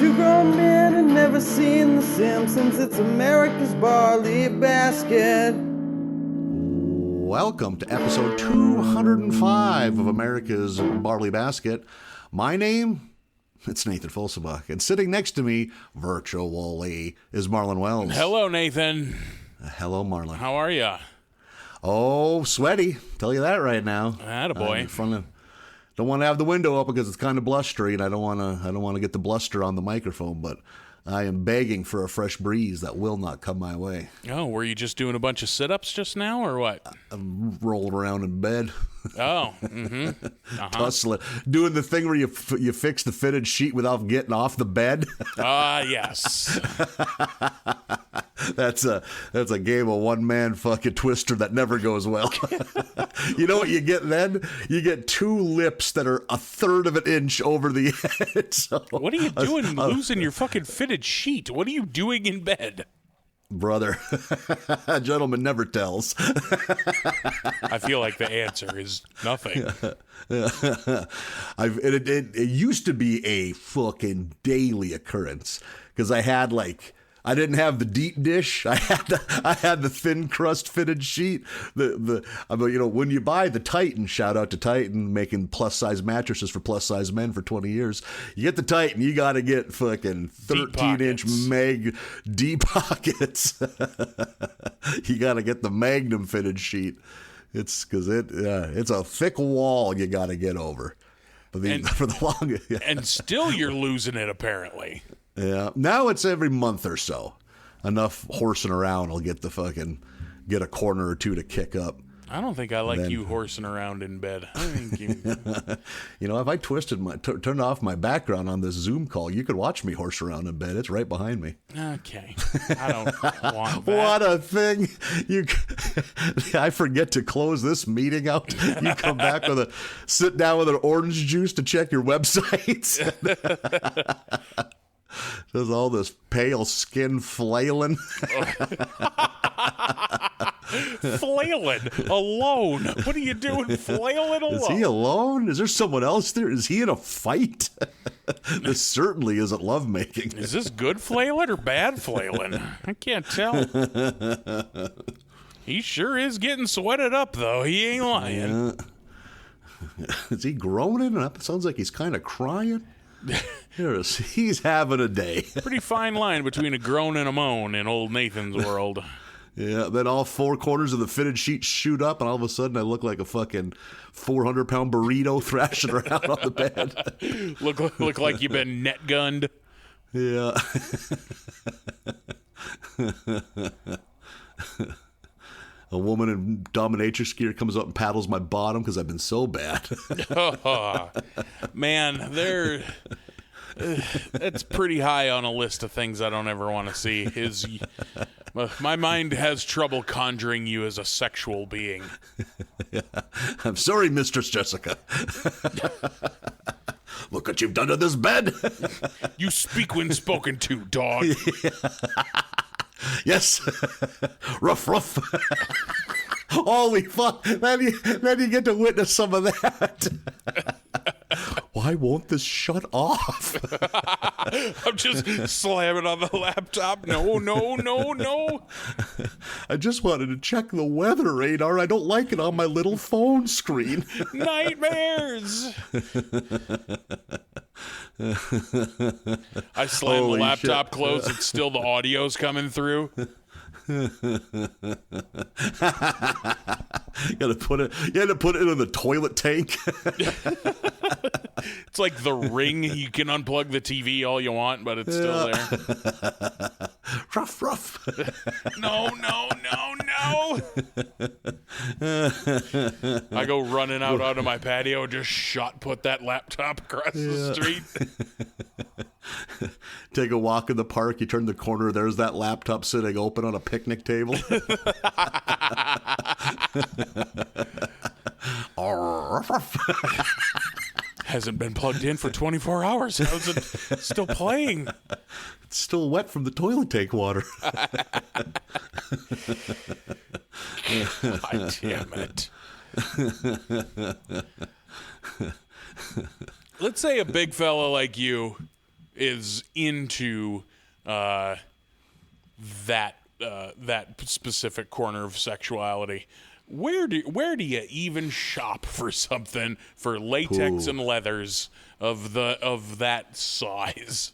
Two grown men have never seen The Simpsons. It's America's Barley Basket. Welcome to episode 205 of America's Barley Basket. My name, it's Nathan Folsebach, and sitting next to me, virtually, is Marlin Wells. Hello, Nathan. Hello, Marlin. How are you? Oh, sweaty. Tell you that right now. Attaboy. Don't want to have the window open because it's kind of blustery, and I don't want to get the bluster on the microphone, but I am begging for a fresh breeze that will not come my way. Oh, were you just doing a bunch of sit-ups just now, or what? I'm rolling around in bed. Oh, mm-hmm. Tussling. Doing the thing where you fix the fitted sheet without getting off the bed. Yes. That's a game of one-man fucking twister that never goes well. You know what you get then? You get two lips that are a third of an inch over the edge. So, what are you doing losing your fucking fitted sheet? What are you doing in bed? Brother, a gentleman never tells. I feel like the answer is nothing. It used to be a fucking daily occurrence because I didn't have the deep dish. I had the thin crust fitted sheet. When you buy the Titan, shout out to Titan, making plus size mattresses for plus size men for 20 years. You get the Titan, you got to get fucking 13-inch meg deep pockets. You got to get the Magnum fitted sheet. It's because it's a thick wall you got to get over. For the longest, yeah. And still you're losing it, apparently. Yeah, now it's every month or so. Enough horsing around will get a corner or two to kick up. I don't think I like you horsing around in bed. I think you... if I turned off my background on this Zoom call, you could watch me horse around in bed. It's right behind me. Okay. I don't want that. What a thing. I forget to close this meeting out. You come back sit down with an orange juice to check your websites. There's all this pale skin flailing. Flailing alone. What are you doing flailing alone? Is he alone? Is there someone else there? Is he in a fight? This certainly isn't lovemaking. Is this good flailing or bad flailing? I can't tell. He sure is getting sweated up, though. He ain't lying. Is he groaning? It sounds like he's kind of crying. He's having a day. Pretty fine line between a groan and a moan in old Nathan's world. Yeah, then all four corners of the fitted sheet shoot up, and all of a sudden I look like a fucking 400-pound burrito thrashing around on the bed. Look like you've been net gunned. Yeah. A woman in dominatrix gear comes up and paddles my bottom because I've been so bad. Man, that's pretty high on a list of things I don't ever want to see. My mind has trouble conjuring you as a sexual being. Yeah. I'm sorry, Mistress Jessica. Look what you've done to this bed. You speak when spoken to, dog. Yeah. Yes. Ruff. Holy fuck. Then you get to witness some of that. Why won't this shut off? I'm just slamming on the laptop. No. I just wanted to check the weather radar. I don't like it on my little phone screen. Nightmares. I slam the laptop closed. It's still the audio's coming through. You had to put it in the toilet tank. It's like the Ring. You can unplug the TV all you want, but it's still there. Ruff. No. I go running out onto my patio, just shot put that laptop across the street. Take a walk in the park, you turn the corner, there's that laptop sitting open on a picnic table. Hasn't been plugged in for 24 hours. How's it still playing? It's still wet from the toilet tank water. God damn it. Let's say a big fella like you is into that specific corner of sexuality. Where do you even shop for something for latex and leathers of that size?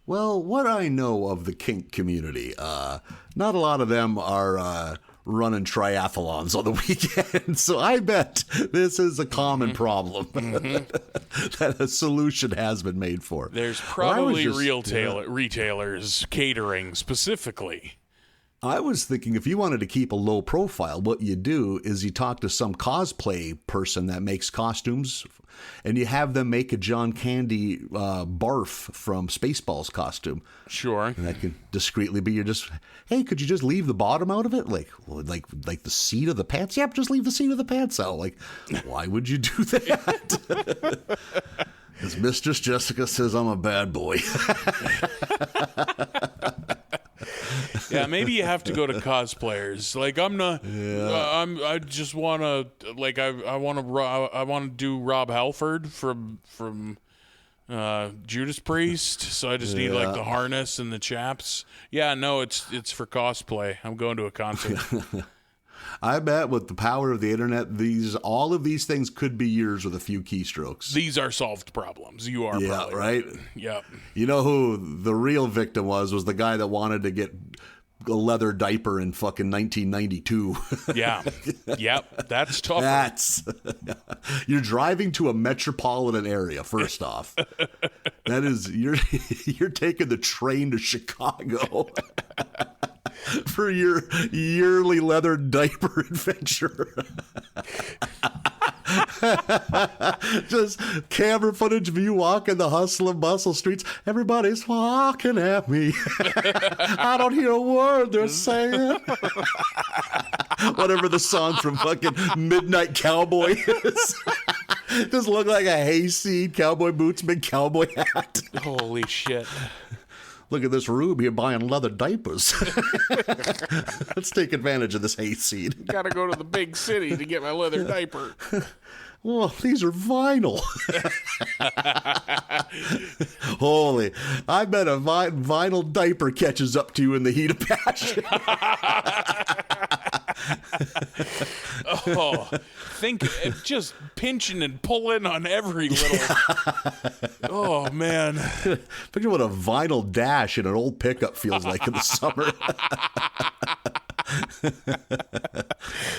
Well, what I know of the kink community, not a lot of them are running triathlons on the weekend, so I bet this is a common problem that a solution has been made for. There's probably retailers catering specifically. I was thinking if you wanted to keep a low profile, what you do is you talk to some cosplay person that makes costumes, and you have them make a John Candy barf from Spaceballs costume. Sure. And that can discreetly be hey, could you just leave the bottom out of it? Like the seat of the pants? Yep, just leave the seat of the pants out. Like, why would you do that? As Mistress Jessica says, I'm a bad boy. Yeah, maybe you have to go to cosplayers. Like, I'm not. Yeah. I just want to. Like, I want to do Rob Halford from Judas Priest. So I just need like the harness and the chaps. Yeah, no, it's for cosplay. I'm going to a concert. I bet with the power of the internet, all of these things could be yours with a few keystrokes. These are solved problems. You are probably right. Yep. You know who the real victim was the guy that wanted to get a leather diaper in fucking 1992. Yeah. Yep. That's tough. You're driving to a metropolitan area. First off, that is you're taking the train to Chicago. For your yearly leather diaper adventure. Just camera footage of you walking the hustle and bustle streets. Everybody's walking at me. I don't hear a word they're saying. Whatever the song from fucking Midnight Cowboy is. Just look like a hayseed, cowboy boots, big cowboy hat. Holy shit. Look at this rube here buying leather diapers. Let's take advantage of this hayseed. Got to go to the big city to get my leather diaper. Well, these are vinyl. Holy, I bet a vinyl diaper catches up to you in the heat of passion. Oh, think just pinching and pulling on every little. Oh man! Picture what a vinyl dash in an old pickup feels like in the summer.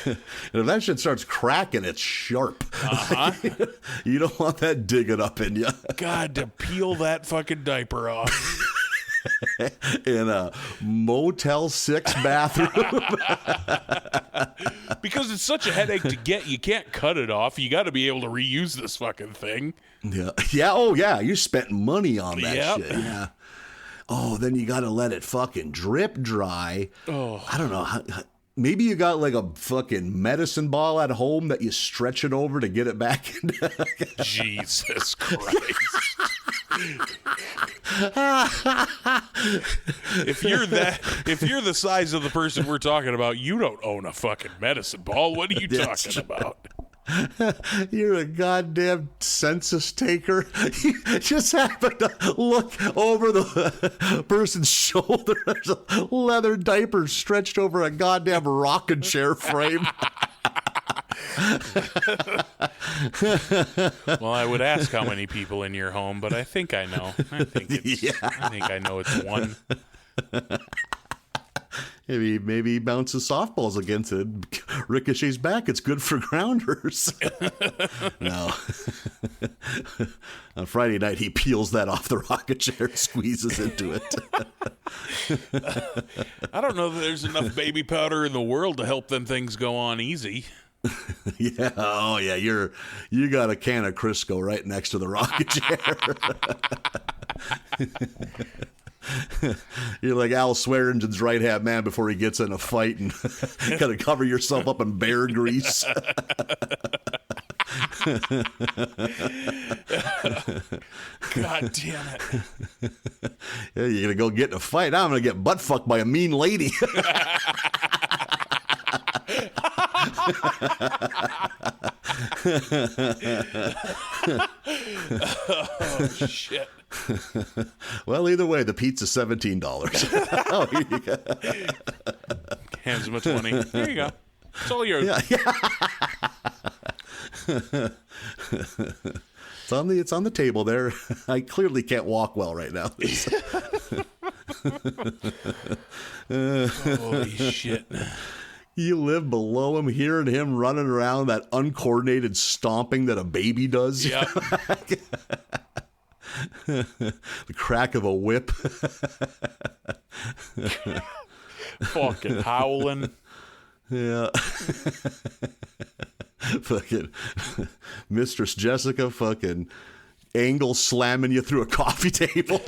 And if that shit starts cracking, it's sharp. You don't want that digging up in you. God, to peel that fucking diaper off. In a Motel 6 bathroom. Because it's such a headache to get, you can't cut it off. You got to be able to reuse this fucking thing. Yeah. Oh, yeah. You spent money on that shit. Yeah. Oh, then you got to let it fucking drip dry. Oh. I don't know. Maybe you got like a fucking medicine ball at home that you stretch it over to get it back into. Jesus Christ. If you're the size of the person we're talking about, you don't own a fucking medicine ball. What are you talking about? You're a goddamn census taker. You just happen to look over the person's shoulder. There's a leather diaper stretched over a goddamn rocking chair frame. Well, I would ask how many people in your home, but I think I know. I think I know it's one. Maybe he bounces softballs against it, ricochets back. It's good for grounders. No. On Friday night, he peels that off the rocket chair, squeezes into it. I don't know that there's enough baby powder in the world to help them things go on easy. Yeah. Oh, yeah. You got a can of Crisco right next to the rocket chair. You're like Al Swearengen's right-hand man before he gets in a fight and got to cover yourself up in bear grease. God damn it. Yeah, you're going to go get in a fight. Now I'm going to get butt-fucked by a mean lady. Oh, shit. Well, either way, the pizza's $17. Oh, here you go. Hands him a 20. Here you go. It's all yours. Yeah. It's on the table there. I clearly can't walk well right now. Holy shit. You live below him, hearing him running around, that uncoordinated stomping that a baby does. Yep. The crack of a whip. Fucking howling. Yeah. Fucking Mistress Jessica fucking angle slamming you through a coffee table.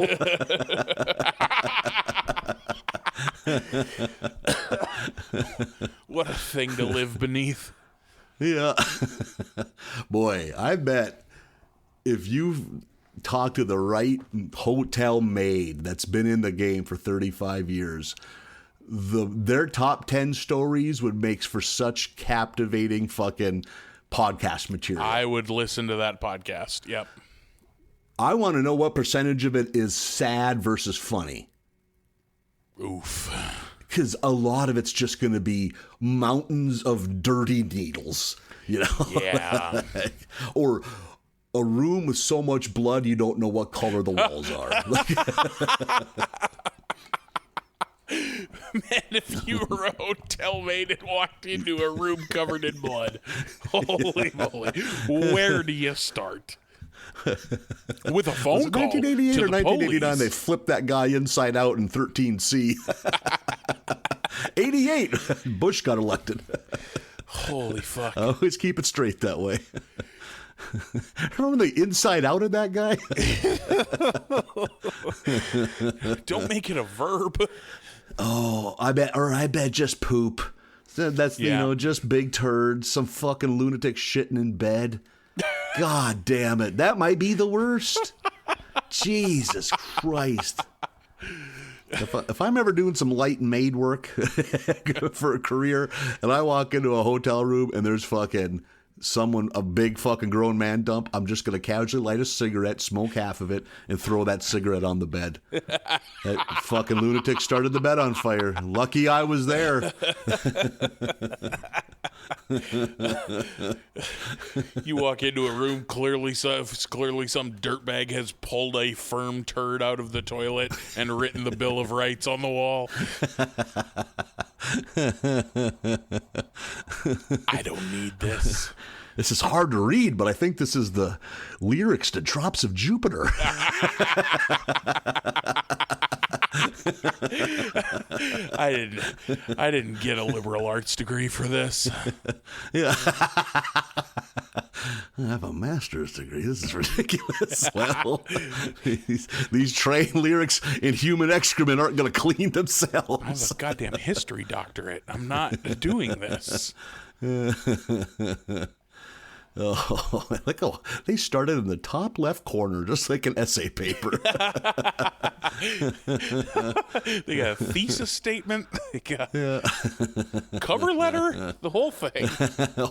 What a thing to live beneath. Yeah. Boy, I bet if you talk to the right hotel maid that's been in the game for 35 years, their top 10 stories would make for such captivating fucking podcast material. I would listen to that podcast. Yep. I want to know what percentage of it is sad versus funny. Oof. Because a lot of it's just going to be mountains of dirty needles, you know? Yeah. Or a room with so much blood you don't know what color the walls are. Man, if you were a hotel maid and walked into a room covered in blood, holy moly, where do you start? With a phone call 1988 to or the 1989, police. they flipped that guy inside out in 13C. 88, Bush got elected. Holy fuck. I always keep it straight that way. Remember the inside out of that guy? Don't make it a verb. Oh, I bet just poop. That's, just big turds, some fucking lunatic shitting in bed. God damn it. That might be the worst. Jesus Christ. If I'm ever doing some light maid work for a career and I walk into a hotel room and there's fucking a big fucking grown man dump, I'm just going to casually light a cigarette, smoke half of it, and throw that cigarette on the bed. That fucking lunatic started the bed on fire. Lucky I was there. You walk into a room, clearly some dirtbag has pulled a firm turd out of the toilet and written the Bill of Rights on the wall. I don't need this. This is hard to read, but I think this is the lyrics to Drops of Jupiter. I didn't get a liberal arts degree for this. Yeah. I have a master's degree. This is ridiculous. Well, these trained lyrics in human excrement aren't going to clean I have themselves. a goddamn history doctorate. I'm not doing this. Oh, they started in the top left corner, just like an essay paper. They got a thesis statement. They got cover letter. The whole thing.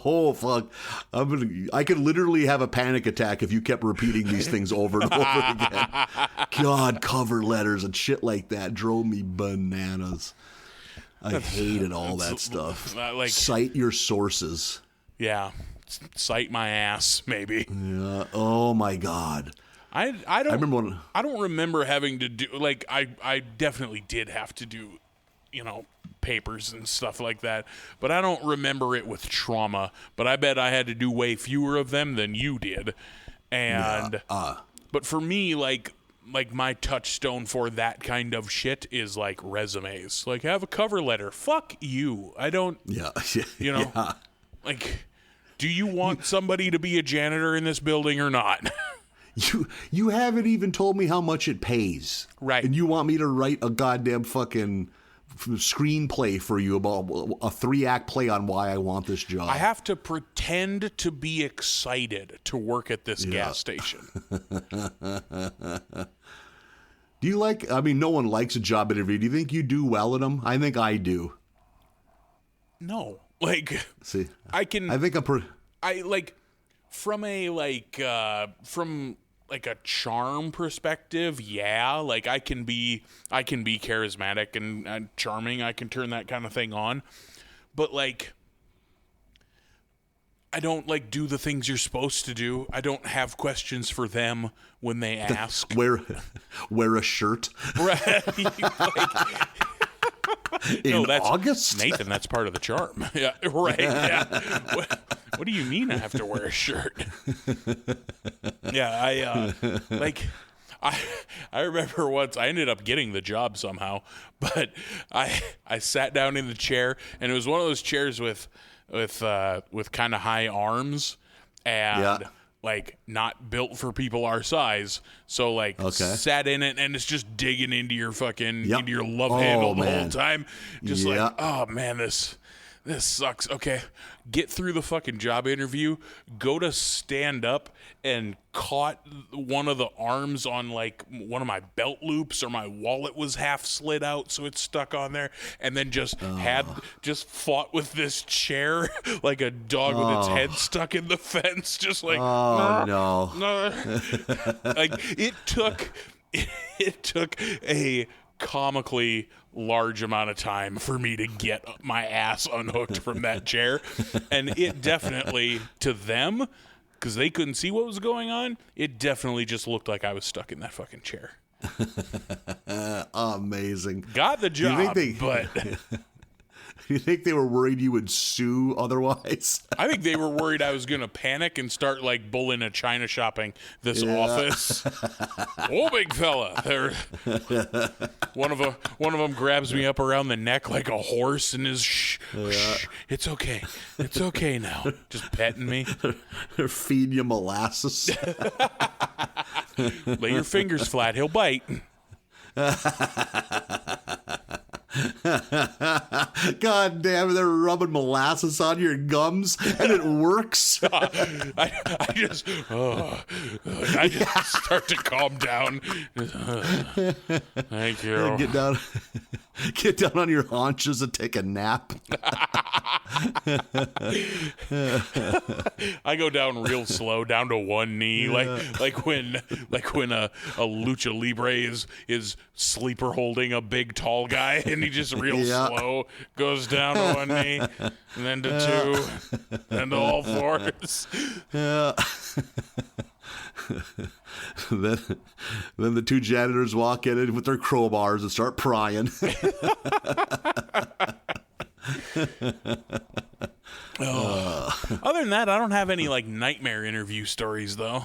Oh, fuck. I could literally have a panic attack if you kept repeating these things over and over again. God, cover letters and shit like that drove me bananas. I hated all that stuff. Cite your sources. Yeah. Cite my ass, maybe. Yeah. Oh, my God. I don't remember having to do, I definitely did have to do, papers and stuff like that, but I don't remember it with trauma. But I bet I had to do way fewer of them than you did. And but for me, like my touchstone for that kind of shit is like resumes. Like, have a cover letter. Fuck you. I don't. Yeah. Yeah. Like, do you want somebody to be a janitor in this building or not? You haven't even told me how much it pays. Right. And you want me to write a goddamn fucking screenplay for you about a 3-act play on why I want this job. I have to pretend to be excited to work at this gas station. Do you no one likes a job interview. Do you think you do well at them? I think I do. No. Like, See, I can. I think I like from a from like a charm perspective, yeah, like I can be charismatic and charming. I can turn that kind of thing on. But like I don't like do the things you're supposed to do. I don't have questions for them when they ask. wear a shirt. Right. In August? Nathan, that's part of the charm. Yeah, right. Yeah. What do you mean I have to wear a shirt? Yeah, I remember once I ended up getting the job somehow, but I sat down in the chair, and it was one of those chairs with kind of high arms and like not built for people our size. So like sat in it, and it's just digging into your fucking into your love handle the whole time. Just like, oh man, this sucks. Okay, get through the fucking job interview, go to stand up, and caught one of the arms on like one of my belt loops, or my wallet was half slid out, so it's stuck on there, and then just fought with this chair like a dog with its head stuck in the fence, just like like it took a comically large amount of time for me to get my ass unhooked from that chair, and it definitely, to them, because they couldn't see what was going on, it definitely just looked like I was stuck in that fucking chair. Amazing. Got the job, but you think they were worried you would sue otherwise? I think they were worried I was going to panic and start like bullying a China shopping this office. Oh, big fella. One of them grabs me up around the neck like a horse and is shh, it's okay. It's okay now. Just petting me. They're feeding you molasses. Lay your fingers flat. He'll bite. God damn it, they're rubbing molasses on your gums, and it works. I just start to calm down. Thank you. Get down on your haunches and take a nap. I go down real slow, down to one knee, like when a lucha libre is sleeper holding a big tall guy, and he just real slow goes down to one knee, and then to two, and to all fours. Yeah. then the two janitors walk in with their crowbars and start prying. Other than that, I don't have any like nightmare interview stories though.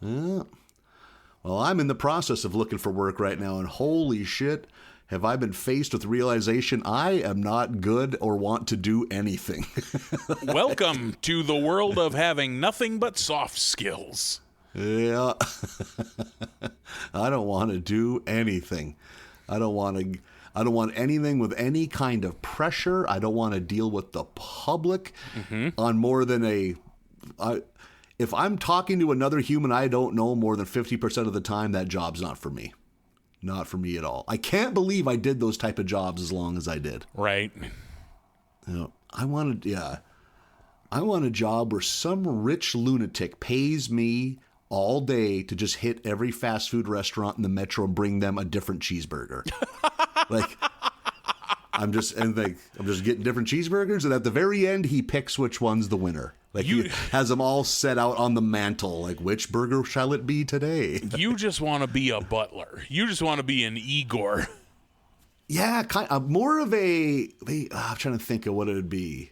Well, I'm in the process of looking for work right now, and holy shit, have I been faced with the realization I am not good or want to do anything. Welcome to the world of having nothing but soft skills. Yeah. I don't want to do anything. I don't want anything with any kind of pressure. I don't want to deal with the public on more than if I'm talking to another human I don't know more than 50% of the time, that job's not for me. Not for me at all. I can't believe I did those type of jobs as long as I did. Right. You know, I want a job where some rich lunatic pays me all day to just hit every fast food restaurant in the metro and bring them a different cheeseburger. I'm just getting different cheeseburgers, and at the very end, he picks which one's the winner. He has them all set out on the mantle. Like, which burger shall it be today? You just want to be a butler. You just want to be an Igor. Yeah, more of I'm trying to think of what it would be.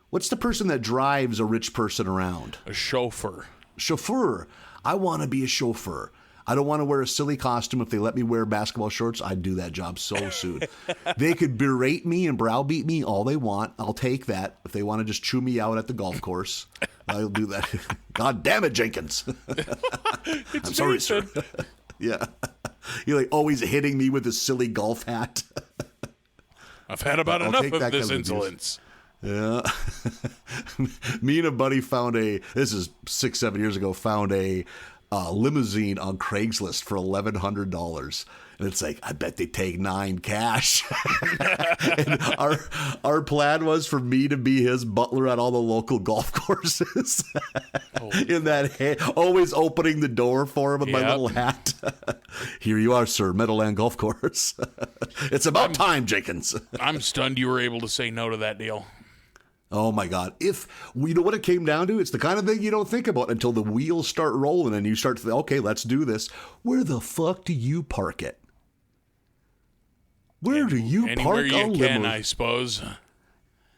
What's the person that drives a rich person around? A chauffeur. Chauffeur. I want to be a chauffeur. I don't want to wear a silly costume. If they let me wear basketball shorts, I'd do that job so soon. They could berate me and browbeat me all they want. I'll take that. If they want to just chew me out at the golf course, I'll do that. God damn it, Jenkins. I'm sorry, sir. Yeah. You're like always hitting me with a silly golf hat. I've had about enough of this insolence. Yeah. Me and a buddy this is 6-7 years ago, found a limousine on Craigslist for $1,100. And it's like, I bet they take 9 cash. And our plan was for me to be his butler at all the local golf courses. In that always opening the door for him with my little hat. Here you are, sir, Meadowland Golf Course. It's about time, Jenkins. I'm stunned you were able to say no to that deal. Oh my God. If we know what it came down to, it's the kind of thing you don't think about until the wheels start rolling and you start to think, okay, let's do this. Where the fuck do you park it? Where do you park a limo? Anywhere you can, I suppose.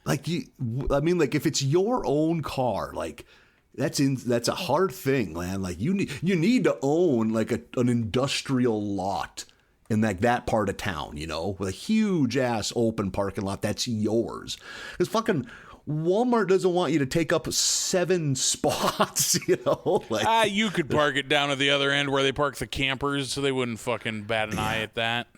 Like if it's your own car, like that's a hard thing, man. Like you need to own like an industrial lot in like that part of town, with a huge ass open parking lot that's yours. Because fucking Walmart doesn't want you to take up 7 spots, Like, you could park it down at the other end where they park the campers, so they wouldn't fucking bat an eye at that.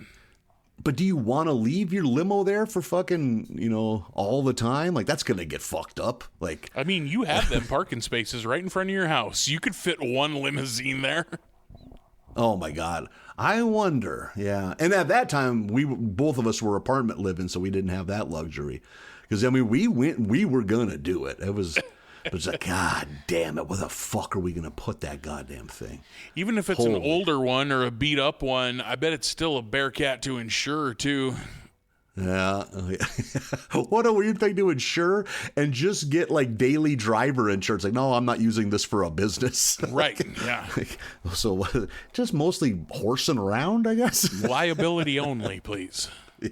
But do you want to leave your limo there for fucking, all the time? Like, that's going to get fucked up. Like, I mean, you have them parking spaces right in front of your house. You could fit one limousine there. Oh my God. I wonder. Yeah. And at that time, both of us were apartment living, so we didn't have that luxury. Because, we were going to do it. It was like, God damn it. Where the fuck are we going to put that goddamn thing? Even if it's an older one or a beat up one, I bet it's still a Bearcat to insure, too. Yeah. What a weird thing to insure and just get like daily driver insurance. Like, no, I'm not using this for a business. Right. Yeah. So just horsing around, I guess. Liability only, please. Yeah.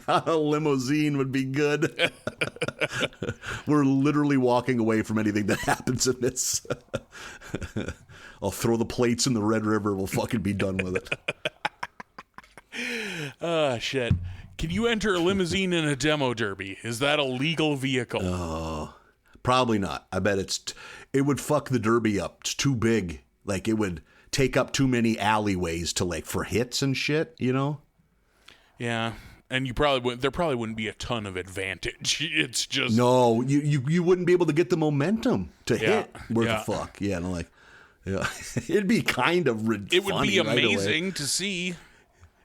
A limousine would be good. We're literally walking away from anything that happens in this. I'll throw the plates in the Red River. We'll fucking be done with it. Shit. Can you enter a limousine in a demo derby? Is that a legal vehicle? Probably not. I bet it would fuck the derby up. It's too big. Like, it would take up too many alleyways for hits and shit, Yeah. And there probably wouldn't be a ton of advantage. It's just... No, you wouldn't be able to get the momentum to hit. Where the fuck? Yeah, it'd be kind of ridiculous. It would be amazing to see.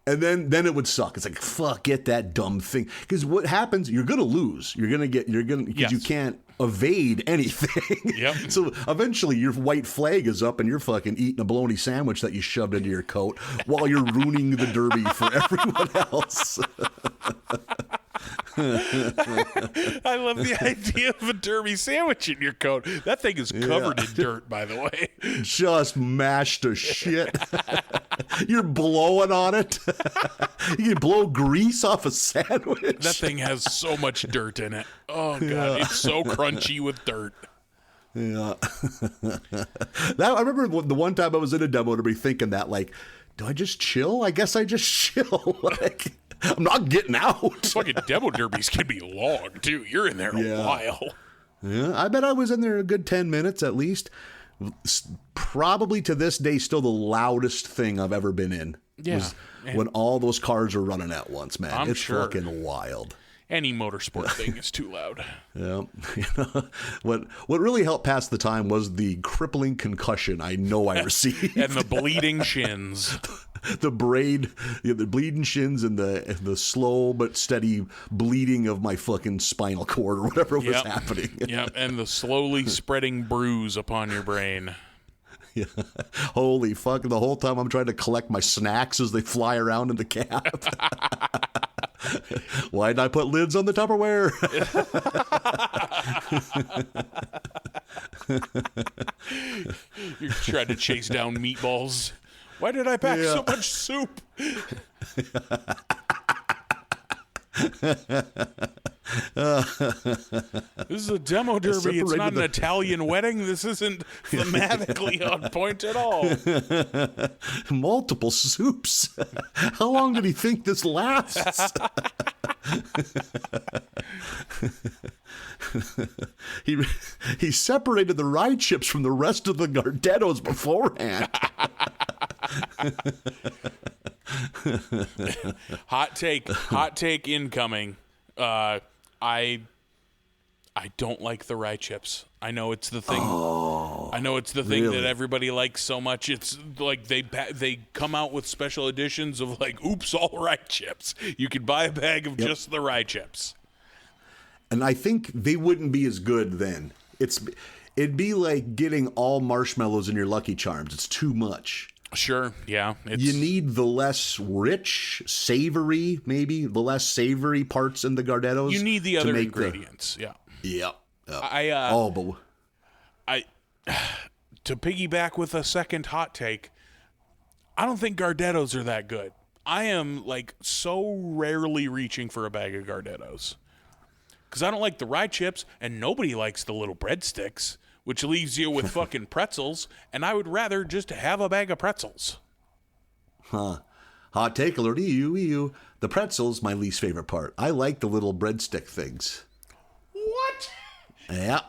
And then it would suck. It's like, fuck, get that dumb thing. Because what happens, you're going to lose. Because you can't evade anything. Yep. So eventually your white flag is up and you're fucking eating a bologna sandwich that you shoved into your coat while you're ruining the derby for everyone else. I love the idea of a derby sandwich in your coat. That thing is covered in dirt, by the way. Just mashed to shit. You're blowing on it. You can blow grease off a sandwich. That thing has so much dirt in it. Oh, God. It's so crunchy with dirt. Yeah. I remember the one time I was in a demo to be thinking that, like, do I just chill? I guess I just chill. Like, I'm not getting out. Fucking demo derbies can be long, too. You're in there a while. Yeah, I bet I was in there a good 10 minutes at least. Probably to this day, still the loudest thing I've ever been in. Yeah. Was when all those cars are running at once, man. It's sure. fucking wild. Any motorsport thing is too loud. Yeah. What really helped pass the time was the crippling concussion I know I received. And the bleeding shins. The bleeding shins and the slow but steady bleeding of my fucking spinal cord or whatever was happening. Yep, and the slowly spreading bruise upon your brain. Yeah. Holy fuck, the whole time I'm trying to collect my snacks as they fly around in the cab. Why did I put lids on the Tupperware? You're trying to chase down meatballs. Why did I pack so much soup? This is a demo derby. It's not an Italian wedding. This isn't thematically on point at all. Multiple soups. How long did he think this lasts? He separated the rye chips from the rest of the Gardettos beforehand. Hot take incoming. I don't like the rye chips. I know it's the thing. I know it's the thing really? that everybody likes so much. It's like they come out with special editions of like, oops, all rye chips. You could buy a bag of just the rye chips. And I think they wouldn't be as good then. It'd be like getting all marshmallows in your Lucky Charms. It's too much. Sure, yeah. You need the less rich, savory, maybe the less savory parts in the Gardettos. You need the other ingredients. Yeah. Yep. To piggyback with a second hot take, I don't think Gardettos are that good. I am like so rarely reaching for a bag of Gardettos because I don't like the rye chips, and nobody likes the little breadsticks, which leaves you with fucking pretzels, and I would rather just have a bag of pretzels. Huh. Hot take alert. Ew. The pretzel's my least favorite part. I like the little breadstick things. What? Yeah.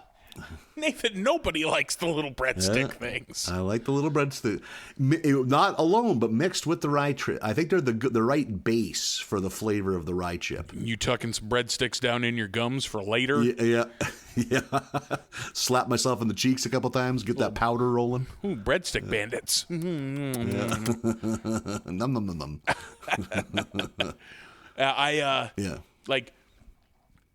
Nathan, nobody likes the little breadstick things. I like the little breadstick. Not alone, but mixed with the rye chip. I think they're the right base for the flavor of the rye chip. You tucking some breadsticks down in your gums for later? Yeah. Slap myself in the cheeks a couple times, get that powder rolling. Ooh, breadstick bandits. Num.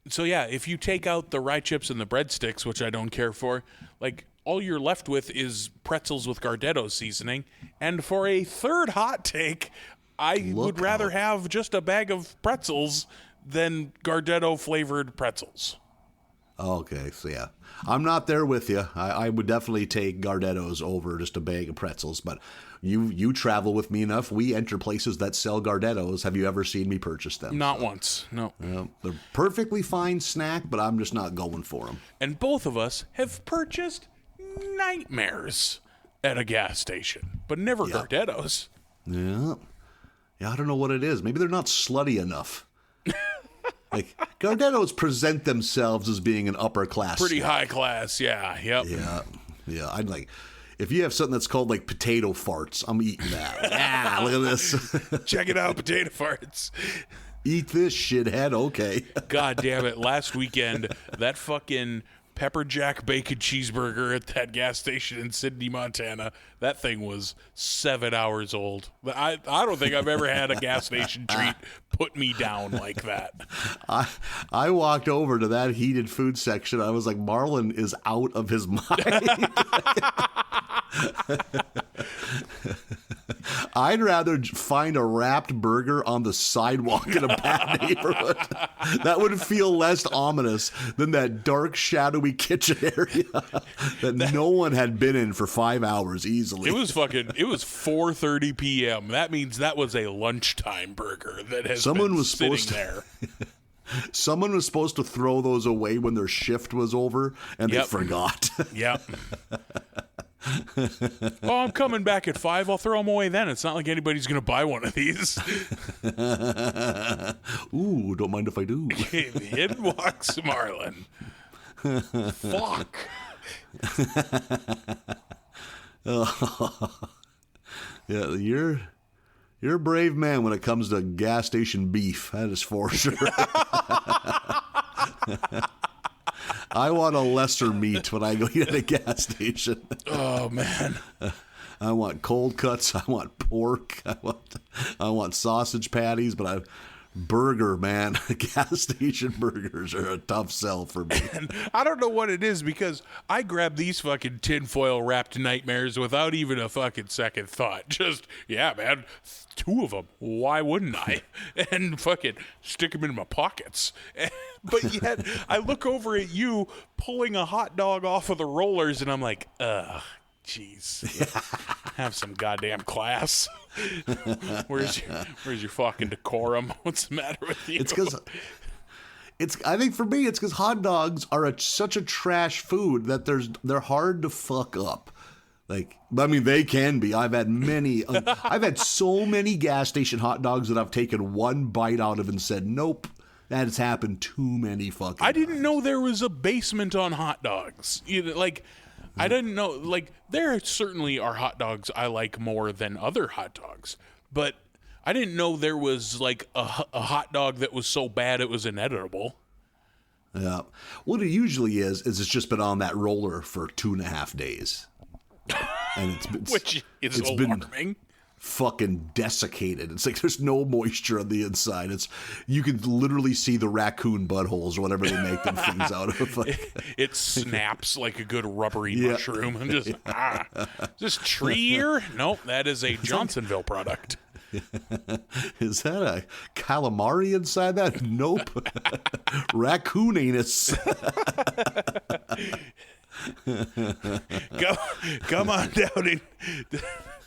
So yeah, if you take out the rye chips and the breadsticks, which I don't care for, like all you're left with is pretzels with Gardetto seasoning. And for a third hot take, I would rather have just a bag of pretzels than Gardetto flavored pretzels. Okay, so yeah. I'm not there with you. I would definitely take Gardettos over just a bag of pretzels, but you travel with me enough. We enter places that sell Gardettos. Have you ever seen me purchase them? Not once, no. They're perfectly fine snack, but I'm just not going for them. And both of us have purchased nightmares at a gas station, but never Gardettos. Yeah, I don't know what it is. Maybe they're not slutty enough. Like, Gardettos present themselves as being an upper class. Pretty high class, yeah. Yep. Yeah. I'd like, if you have something that's called like potato farts, I'm eating that. Look at this. Check it out, potato farts. Eat this, shithead. Okay. God damn it. Last weekend, that fucking pepper jack bacon cheeseburger at that gas station in Sydney, Montana, that thing was 7 hours old. I don't think I've ever had a gas station treat put me down like that. I walked over to that heated food section. I was like, Marlin is out of his mind. I'd rather find a wrapped burger on the sidewalk in a bad neighborhood. That would feel less ominous than that dark, shadowy kitchen area that no one had been in for 5 hours easily. It was 4:30 p.m. That means that was a lunchtime burger that has been sitting there. Someone was supposed to throw those away when their shift was over, and they forgot. Yep. Oh, I'm coming back at 5. I'll throw them away then. It's not like anybody's going to buy one of these. Ooh, don't mind if I do. In walks Marlin. Fuck. Yeah, you're a brave man when it comes to gas station beef. That is for sure. I want a lesser meat when I go eat at a gas station. Oh man. I want cold cuts. I want pork. I want sausage patties. But burger, man. Gas station burgers are a tough sell for me. And I don't know what it is because I grab these fucking tinfoil wrapped nightmares without even a fucking second thought. Just, yeah, man, 2 of them. Why wouldn't I? And fucking stick them in my pockets. But yet I look over at you pulling a hot dog off of the rollers and I'm like, ugh. Jeez, have some goddamn class. Where's your fucking decorum? What's the matter with you? It's because I think for me it's because hot dogs are such a trash food that they're hard to fuck up. Like, I mean, they can be. I've had so many gas station hot dogs that I've taken one bite out of and said, nope. That has happened too many fucking times. I didn't know there was a basement on hot dogs. I didn't know, there certainly are hot dogs I like more than other hot dogs, but I didn't know there was, a hot dog that was so bad it was inedible. Yeah. What it usually is it's just been on that roller for 2.5 days. and Which is it's alarming. been fucking desiccated. It's like there's no moisture on the inside. You can literally see the raccoon buttholes or whatever they make them things out of. It snaps like a good rubbery mushroom. And just, this tree ear? Nope, that is a Johnsonville product. Is that a calamari inside that? Nope. Raccoon anus. Come on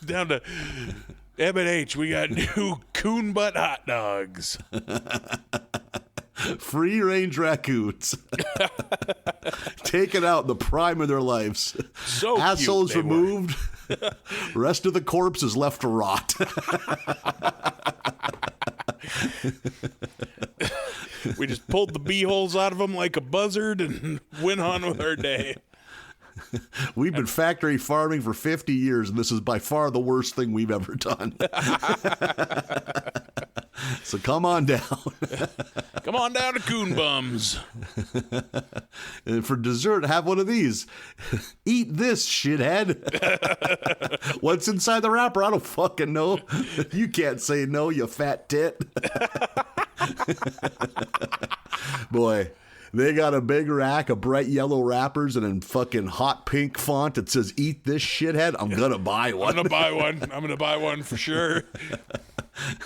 down to M&H. We got new coon butt hot dogs. Free range raccoons. Taken out in the prime of their lives. So assholes cute removed. Rest of the corpse is left to rot. We just pulled the beeholes out of them like a buzzard and went on with our day. We've been factory farming for 50 years, and this is by far the worst thing we've ever done. So come on down. Come on down to Coon Bums. And for dessert, have one of these. Eat this, shithead. What's inside the wrapper? I don't fucking know. You can't say no, you fat tit. Boy, they got a big rack of bright yellow wrappers and in fucking hot pink font it says, eat this, shithead. I'm gonna buy one. I'm gonna buy one for sure.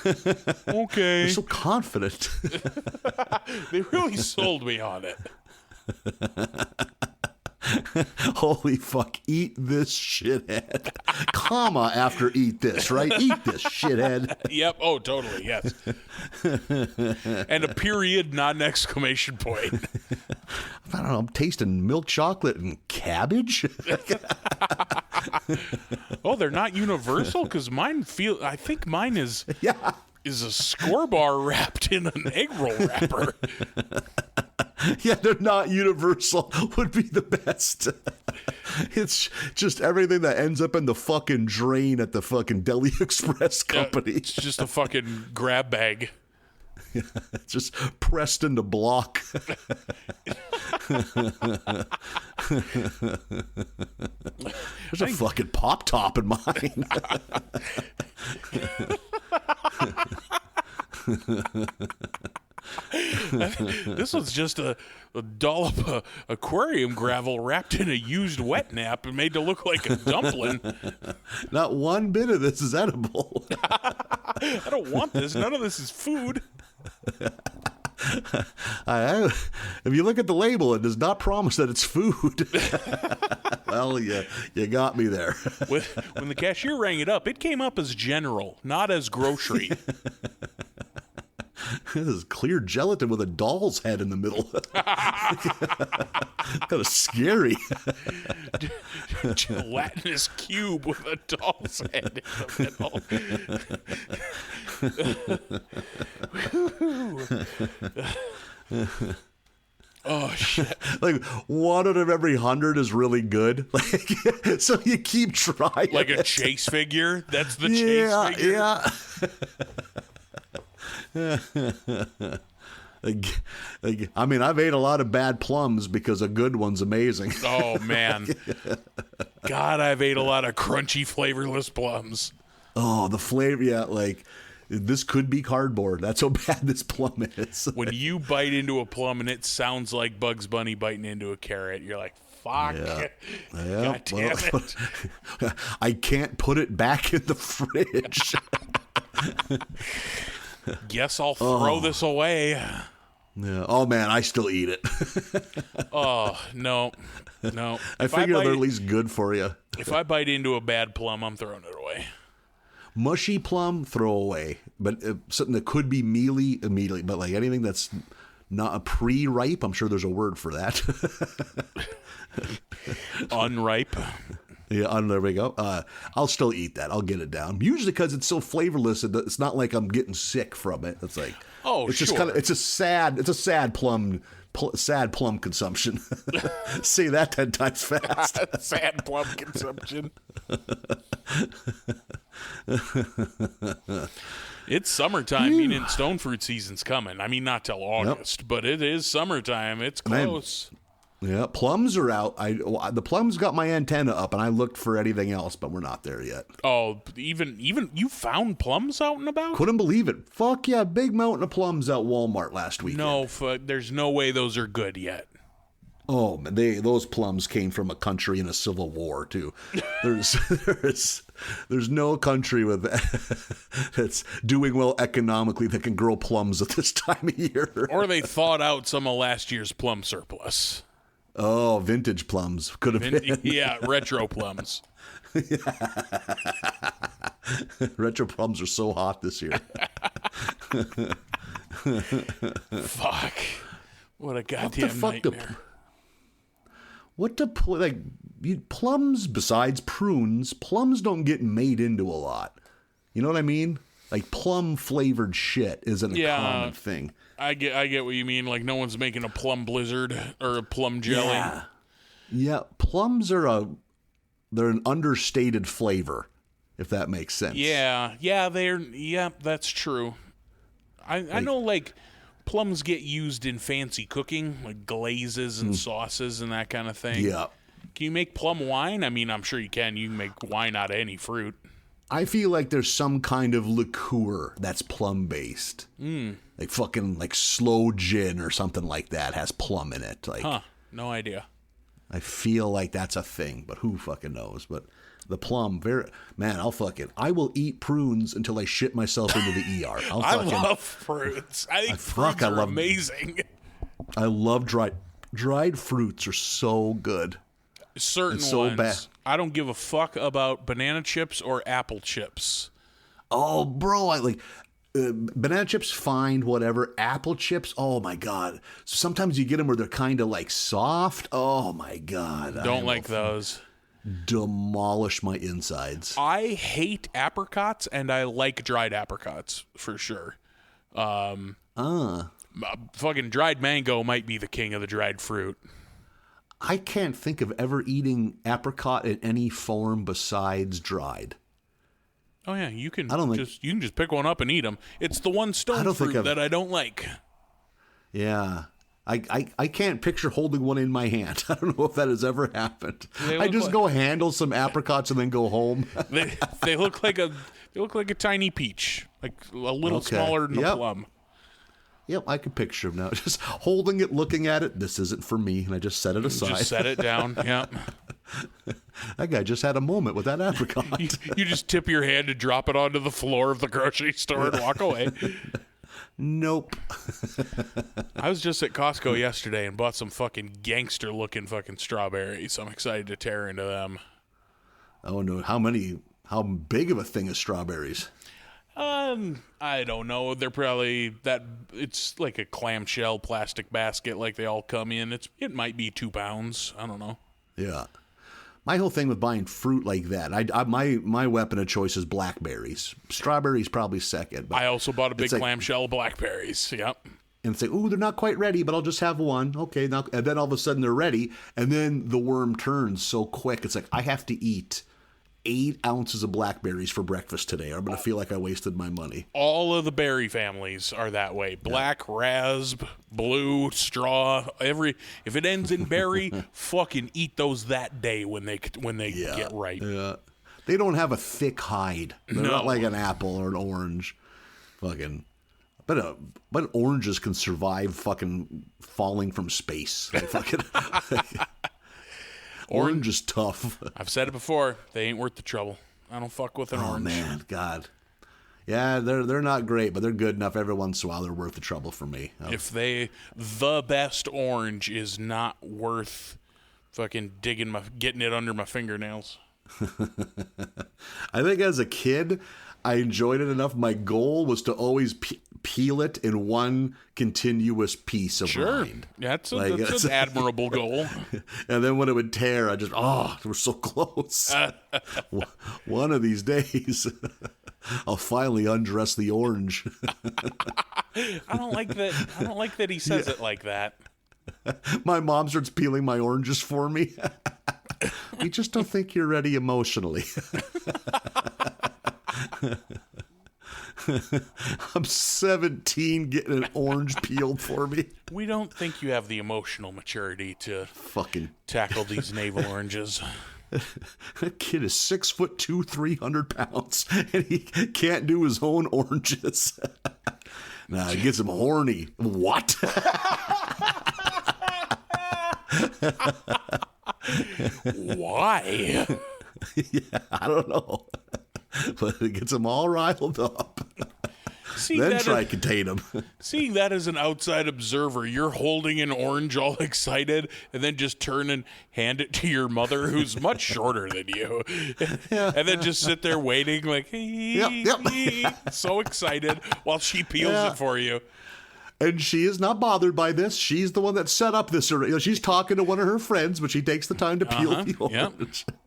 Okay. They're so confident. They really sold me on it. Holy fuck, eat this, shithead. Comma after eat this, right? Eat this, shithead. Yep. Oh, totally. Yes. And a period, not an exclamation point. I don't know, I'm tasting milk chocolate and cabbage. Oh, they're not universal? Because I think mine is a score bar wrapped in an egg roll wrapper. Yeah, they're not universal would be the best. It's just everything that ends up in the fucking drain at the fucking Deli Express company. It's just a fucking grab bag. It's just pressed into block. There's a fucking pop top in mine. This was just a dollop of aquarium gravel wrapped in a used wet nap and made to look like a dumpling. Not one bit of this is edible. I don't want this. None of this is food. If you look at the label, it does not promise that it's food. Well, you got me there. When the cashier rang it up, it came up as general, not as grocery. This is clear gelatin with a doll's head in the middle. Kind of scary. Gelatinous cube with a doll's head in the middle. Oh, shit. Like, 1 out of every 100 is really good. Like, so you keep trying. Like a chase figure? That's the chase figure? Yeah. I mean, I've ate a lot of bad plums because a good one's amazing. Oh, man. God, I've ate a lot of crunchy, flavorless plums. Oh, the flavor, yeah, like, this could be cardboard. That's how bad this plum is. When you bite into a plum and it sounds like Bugs Bunny biting into a carrot, you're like, fuck. Yeah. God damn it. I can't put it back in the fridge. Guess I'll throw this away. Yeah. Oh, man, I still eat it. Oh, no. I figure they're at least good for you. If I bite into a bad plum, I'm throwing it away. Mushy plum, throw away. But something that could be mealy, immediately. But like anything that's not a pre-ripe, I'm sure there's a word for that. Unripe. Yeah, there we go. I'll still eat that. I'll get it down. Usually because it's so flavorless, it's not like I'm getting sick from it. It's like, it's just kind of, it's a sad plum consumption. Say that 10 times fast. Sad plum consumption. It's summertime, meaning stone fruit season's coming. I mean, not till August, but it is summertime. It's close. Yeah, plums are out. The plums got my antenna up, and I looked for anything else, but we're not there yet. Oh, even you found plums out and about? Couldn't believe it. Fuck yeah, big mountain of plums out Walmart last weekend. No, there's no way those are good yet. Oh, man, those plums came from a country in a civil war too. There's no country that's doing well economically that can grow plums at this time of year. Or they thawed out some of last year's plum surplus. Oh, vintage plums could have been. Yeah, retro plums. Retro plums are so hot this year. Fuck. What a goddamn nightmare. Plums, besides prunes, plums don't get made into a lot. You know what I mean? Like plum flavored shit isn't a common thing. I get what you mean. Like no one's making a plum blizzard or a plum jelly. Yeah. Plums are they're an understated flavor, if that makes sense. Yeah, that's true. I know like plums get used in fancy cooking, like glazes and sauces and that kind of thing. Yeah. Can you make plum wine? I mean, I'm sure you can. You can make wine out of any fruit. I feel like there's some kind of liqueur that's plum based. Like fucking like slow gin or something like that has plum in it. Like, no idea. I feel like that's a thing, but who fucking knows? But the plum, I will eat prunes until I shit myself into the ER. I love fruits. I think fruits are amazing. I love dried fruits are so good. Certain so ones. bad. I don't give a fuck about banana chips or apple chips. Oh, bro, I like banana chips, fine, whatever. Apple chips, oh my god. Sometimes you get them where they're kind of like soft. Oh my god. Don't like those. Demolish my insides. I hate apricots, and I like dried apricots for sure. Fucking dried mango might be the king of the dried fruit. I can't think of ever eating apricot in any form besides dried. Oh yeah, you can just pick one up and eat them. It's the one stone fruit that I don't like. Yeah. I can't picture holding one in my hand. I don't know if that has ever happened. I just go handle some apricots and then go home. they look like a tiny peach, like a little smaller than a plum. Yep, I can picture him now. Just holding it, looking at it. This isn't for me, and I just set it aside. Just set it down. Yep. That guy just had a moment with that apricot. You just tip your hand and drop it onto the floor of the grocery store and walk away. Nope. I was just at Costco yesterday and bought some fucking gangster-looking fucking strawberries. I'm excited to tear into them. Oh no! How big of a thing is strawberries? I don't know. They're probably it's like a clamshell plastic basket like they all come in. It might be 2 pounds. I don't know. Yeah. My whole thing with buying fruit like that, my weapon of choice is blackberries. Strawberries probably second. I also bought a big clamshell of blackberries. Yep. And say, ooh, they're not quite ready, but I'll just have one. Okay, now, and then all of a sudden they're ready, and then the worm turns so quick. It's like I have to eat 8 ounces of blackberries for breakfast today, or I'm going to feel like I wasted my money. All of the berry families are that way. Black, rasp, blue, straw, if it ends in berry, fucking eat those that day when they get ripe. Yeah. They don't have a thick hide. They're not like an apple or an orange. Fucking but oranges can survive fucking falling from space. Orange is tough. I've said it before. They ain't worth the trouble. I don't fuck with an orange. Oh, man. God. Yeah, they're not great, but they're good enough every once in a while. They're worth the trouble for me. The best orange is not worth fucking getting it under my fingernails. I think as a kid, I enjoyed it enough. My goal was to always peel it in one continuous piece of rind. That's an admirable goal. And then when it would tear, we're so close. One of these days, I'll finally undress the orange. I don't like that. I don't like that he says it like that. My mom starts peeling my oranges for me. We just don't think you're ready emotionally. I'm 17 getting an orange peeled for me. We don't think you have the emotional maturity to Fucking tackle these navel oranges. that kid is 6'2", 300 pounds, and he can't do his own oranges. Nah, it gets him horny. What? Why? Yeah, I don't know. But it gets him all riled up. Then try to contain him. Seeing that as an outside observer, you're holding an orange all excited and then just turn and hand it to your mother, who's much shorter than you. Yeah. And then just sit there waiting like, Yep. so excited while she peels it for you. And she is not bothered by this. She's the one that set up this. She's talking to one of her friends, but she takes the time to peel the orange. Yep.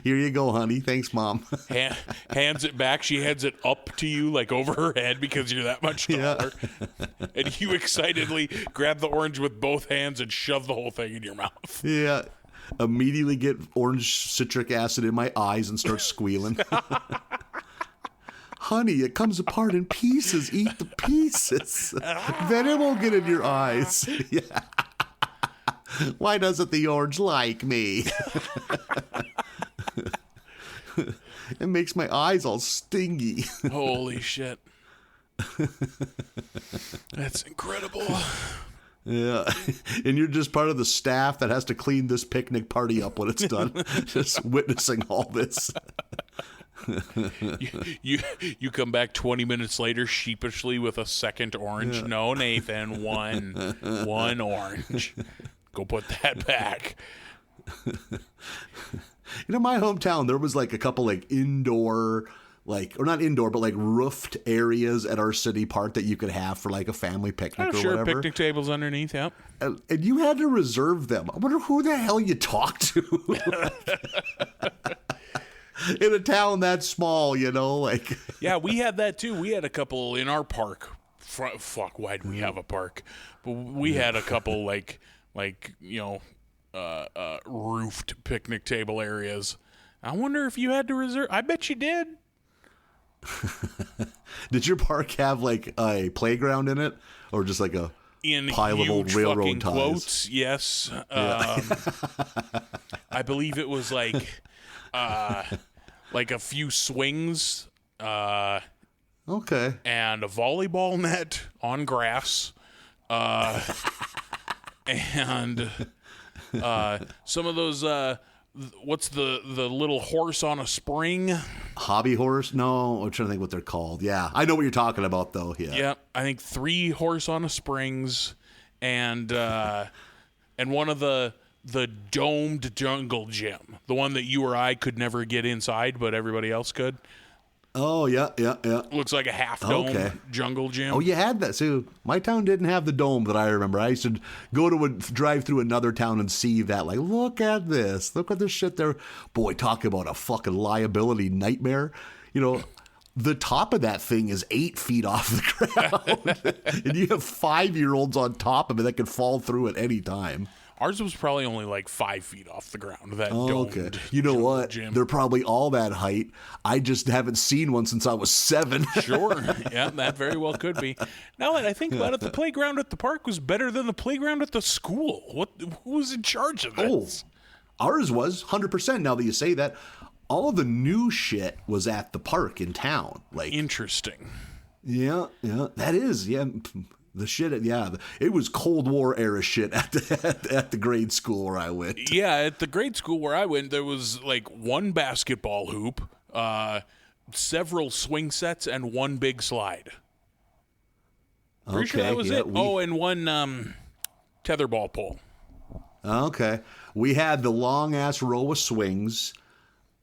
Here you go, honey. Thanks, Mom. Hands it back. She hands it up to you, like over her head, because you're that much taller. Yeah. And you excitedly grab the orange with both hands and shove the whole thing in your mouth. Yeah. Immediately get orange citric acid in my eyes and start squealing. Honey, it comes apart in pieces. Eat the pieces. Then it won't get in your eyes. Yeah. Why doesn't the orange like me? It makes my eyes all stingy. Holy shit. That's incredible. Yeah. And you're just part of the staff that has to clean this picnic party up when it's done. Just witnessing all this. You come back 20 minutes later sheepishly with a second orange. Yeah. No, Nathan, one orange. Go put that back. My hometown, there was like a couple like indoor, or not indoor, but like roofed areas at our city park that you could have for like a family picnic or sure, whatever. Picnic tables underneath, yep. And you had to reserve them. I wonder who the hell you talk to. In a town that small, Yeah, we had that too. We had a couple in our park. Fuck, why do we have a park? But we had a couple roofed picnic table areas. I wonder if you had to reserve. I bet you did. Did your park have like a playground in it, or just like a pile of old railroad ties? Quotes, yes. Yeah. I believe it was like a few swings. Okay. And a volleyball net on grass. And some of those what's the little horse on a spring? Hobby horse? No, I'm trying to think what they're called. Yeah, I know what you're talking about though. Yeah, I think 3 horse on a springs, and one of the domed jungle gym, the one that you or I could never get inside, but everybody else could. Oh, yeah. Looks like a half-dome jungle gym. Oh, you had that, too. My town didn't have the dome that I remember. I used to go to drive through another town and see that. Like, look at this. Look at this shit there. Boy, talk about a fucking liability nightmare. The top of that thing is 8 feet off the ground. And you have 5-year-olds on top of it that could fall through at any time. Ours was probably only like 5 feet off the ground. That okay. You know what? Gym. They're probably all that height. I just haven't seen one since I was 7. Sure. Yeah, that very well could be. Now that I think about it, the playground at the park was better than the playground at the school. Who was in charge of this? Oh, ours was 100%. Now that you say that, all of the new shit was at the park in town. Interesting. Yeah, that is. Yeah. The shit, it was Cold War era shit at the grade school where I went. Yeah, at the grade school where I went, there was like 1 basketball hoop, several swing sets, and 1 big slide. Pretty sure that was it. And 1 tetherball pole. Okay. We had the long-ass row of swings,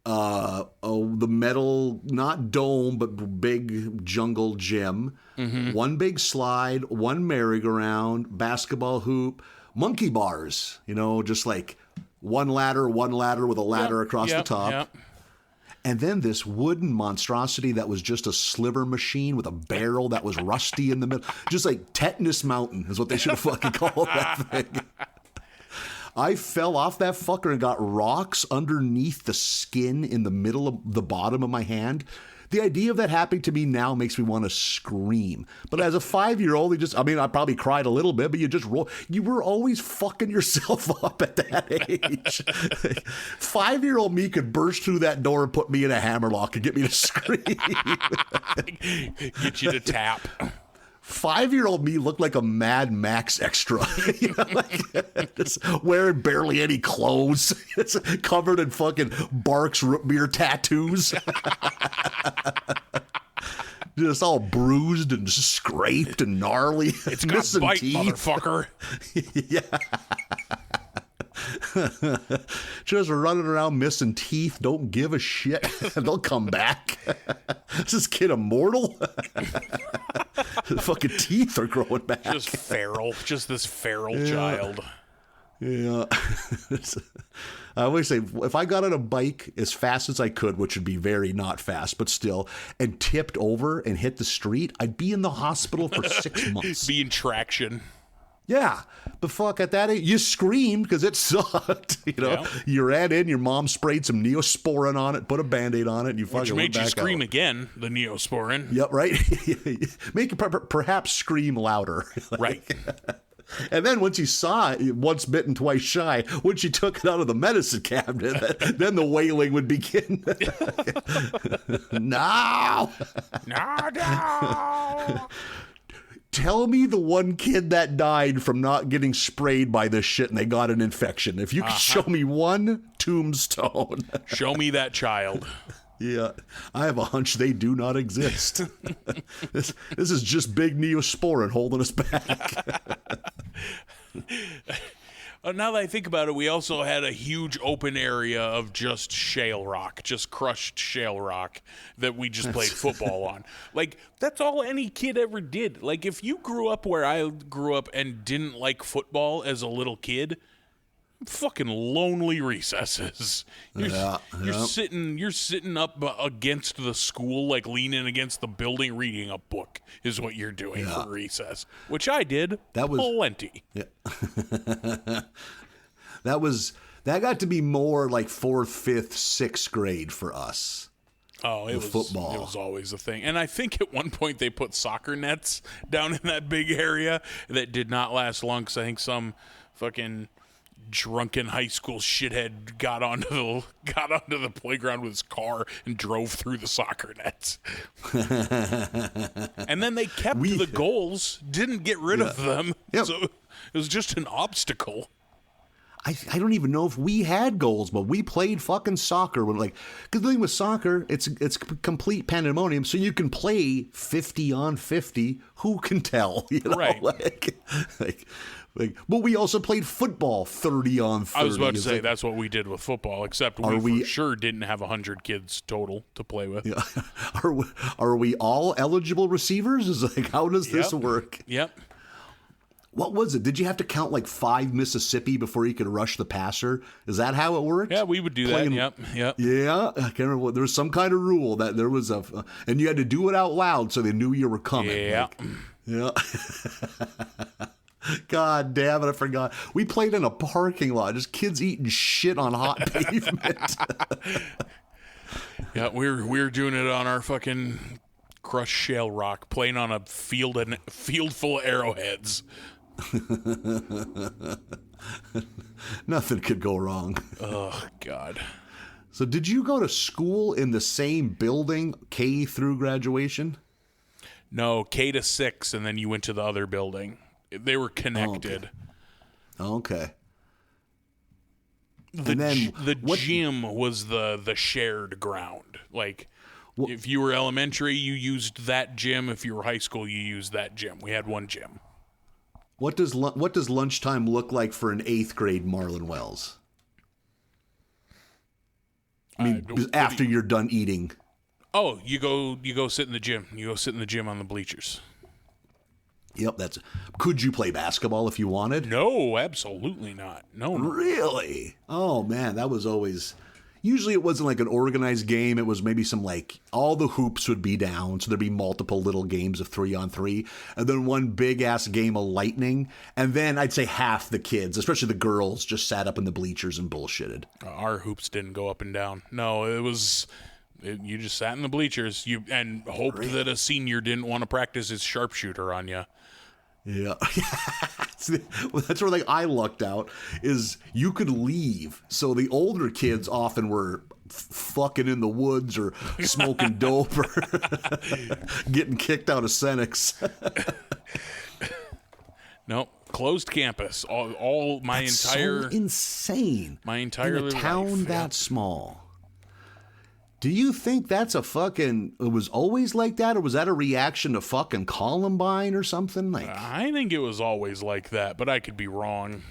the metal, not dome, but big jungle gym, 1 big slide, 1 merry-go-round, basketball hoop, monkey bars, just like 1 ladder with a ladder across the top. Yep. And then this wooden monstrosity that was just a sliver machine with a barrel that was rusty in the middle. Just like Tetanus Mountain is what they should have fucking called that thing. I fell off that fucker and got rocks underneath the skin in the middle of the bottom of my hand the idea of that happening to me now makes me want to scream. But as a 5-year-old, I probably cried a little bit, but you were always fucking yourself up at that age. 5-year-old me could burst through that door and put me in a hammerlock and get me to scream. Get you to tap. 5-year-old me looked like a Mad Max extra, just wearing barely any clothes, it's covered in fucking Barks root beer tattoos, just all bruised and scraped and gnarly. It's got bite, teeth. Motherfucker. Yeah. Just running around missing teeth, don't give a shit. They'll come back. Is this kid immortal? Fucking teeth are growing back. Just feral. Just this feral child. Yeah. I always say, if I got on a bike as fast as I could, which would be very not fast, but still, and tipped over and hit the street, I'd be in the hospital for 6 months. Be in traction. Yeah, but fuck, at that age, you screamed because it sucked. Yeah. You ran in, your mom sprayed some Neosporin on it, put a Band-Aid on it, and you fucking went back out. Which made you scream again, the Neosporin. Yep, right? Make you perhaps scream louder. Right. And then once you saw it, once bitten, twice shy, once you took it out of the medicine cabinet, then the wailing would begin. No! No! Tell me the one kid that died from not getting sprayed by this shit and they got an infection. If you could show me one tombstone. Show me that child. Yeah, I have a hunch they do not exist. This is just big Neosporin holding us back. Now that I think about it, we also had a huge open area of just shale rock, just crushed shale rock that we just played football on. Like, that's all any kid ever did. Like, if you grew up where I grew up and didn't like football as a little kid, fucking lonely recesses. You're sitting up against the school, like leaning against the building, reading a book is what you're doing for recess, which I did. That was plenty. Yeah. That got to be more like 4th, 5th, 6th grade for us. Oh, it was football. It was always a thing. And I think at one point they put soccer nets down in that big area that did not last long because I think some fucking drunken high school shithead got onto the playground with his car and drove through the soccer nets. And then they kept the goals, didn't get rid of them. Yep. So it was just an obstacle. I don't even know if we had goals, but we played fucking soccer when because the thing with soccer, it's complete pandemonium. So you can play 50 on 50. Who can tell? Right. But we also played football 30 on 30. I was about to say that's what we did with football, except we for sure didn't have 100 kids total to play with. Yeah. Are we all eligible receivers? Is how does this work? Yep. What was it? Did you have to count 5 Mississippi before you could rush the passer? Is that how it worked? Yeah, we would do that. Yep. Yeah, I can't remember. There was some kind of rule that there was and you had to do it out loud so they knew you were coming. Yeah. Yeah. God damn it, I forgot. We played in a parking lot, just kids eating shit on hot pavement. Yeah, we were doing it on our fucking crushed shale rock, playing on a field full of arrowheads. Nothing could go wrong. Oh, God. So did you go to school in the same building, K through graduation? No, K to 6, and then you went to the other building. They were connected. Okay. The gym was the shared ground. If you were elementary, you used that gym. If you were high school, you used that gym. We had one gym. What does lunchtime look like for an 8th grade Marlin Wells? I mean, after you're done eating. Oh, you go sit in the gym. You go sit in the gym on the bleachers. Yep, could you play basketball if you wanted? No, absolutely not. No. Really? Oh man, that was always. Usually it wasn't like an organized game. It was maybe some all the hoops would be down, so there'd be multiple little games of 3-on-3, and then one big ass game of lightning. And then I'd say half the kids, especially the girls, just sat up in the bleachers and bullshitted. Our hoops didn't go up and down. No, it was You just sat in the bleachers and hoped that a senior didn't want to practice his sharpshooter on you. Yeah. Well, that's where like I lucked out is you could leave. So the older kids often were fucking in the woods or smoking dope or getting kicked out of Senex. Nope. Closed campus. All my That's entire so insane. My entire in a town life, that small. Do you think that's it was always like that, or was that a reaction to fucking Columbine or something? Like, I think it was always like that, but I could be wrong.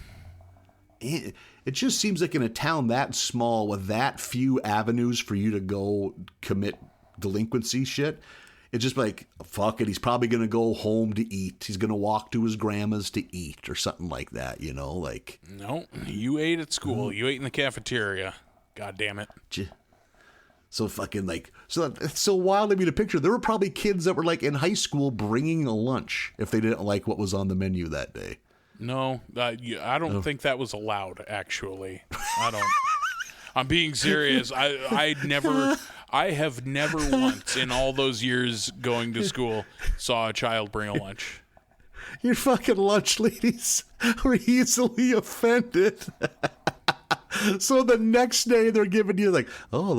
it just seems like in a town that small with that few avenues for you to go commit delinquency shit, it's just like, fuck it, he's probably going to go home to eat. He's going to walk to his grandma's to eat or something like that, you know? Like, no, you ate at school. You ate in the cafeteria. God damn it. So fucking like, so it's so wild to me to picture. There were probably kids that were like in high school bringing a lunch if they didn't like what was on the menu that day. No, I don't think that was allowed, actually. I don't. I'm being serious. I have never once in all those years going to school saw a child bring a lunch. Your fucking lunch ladies were easily offended. So the next day they're giving you like, oh,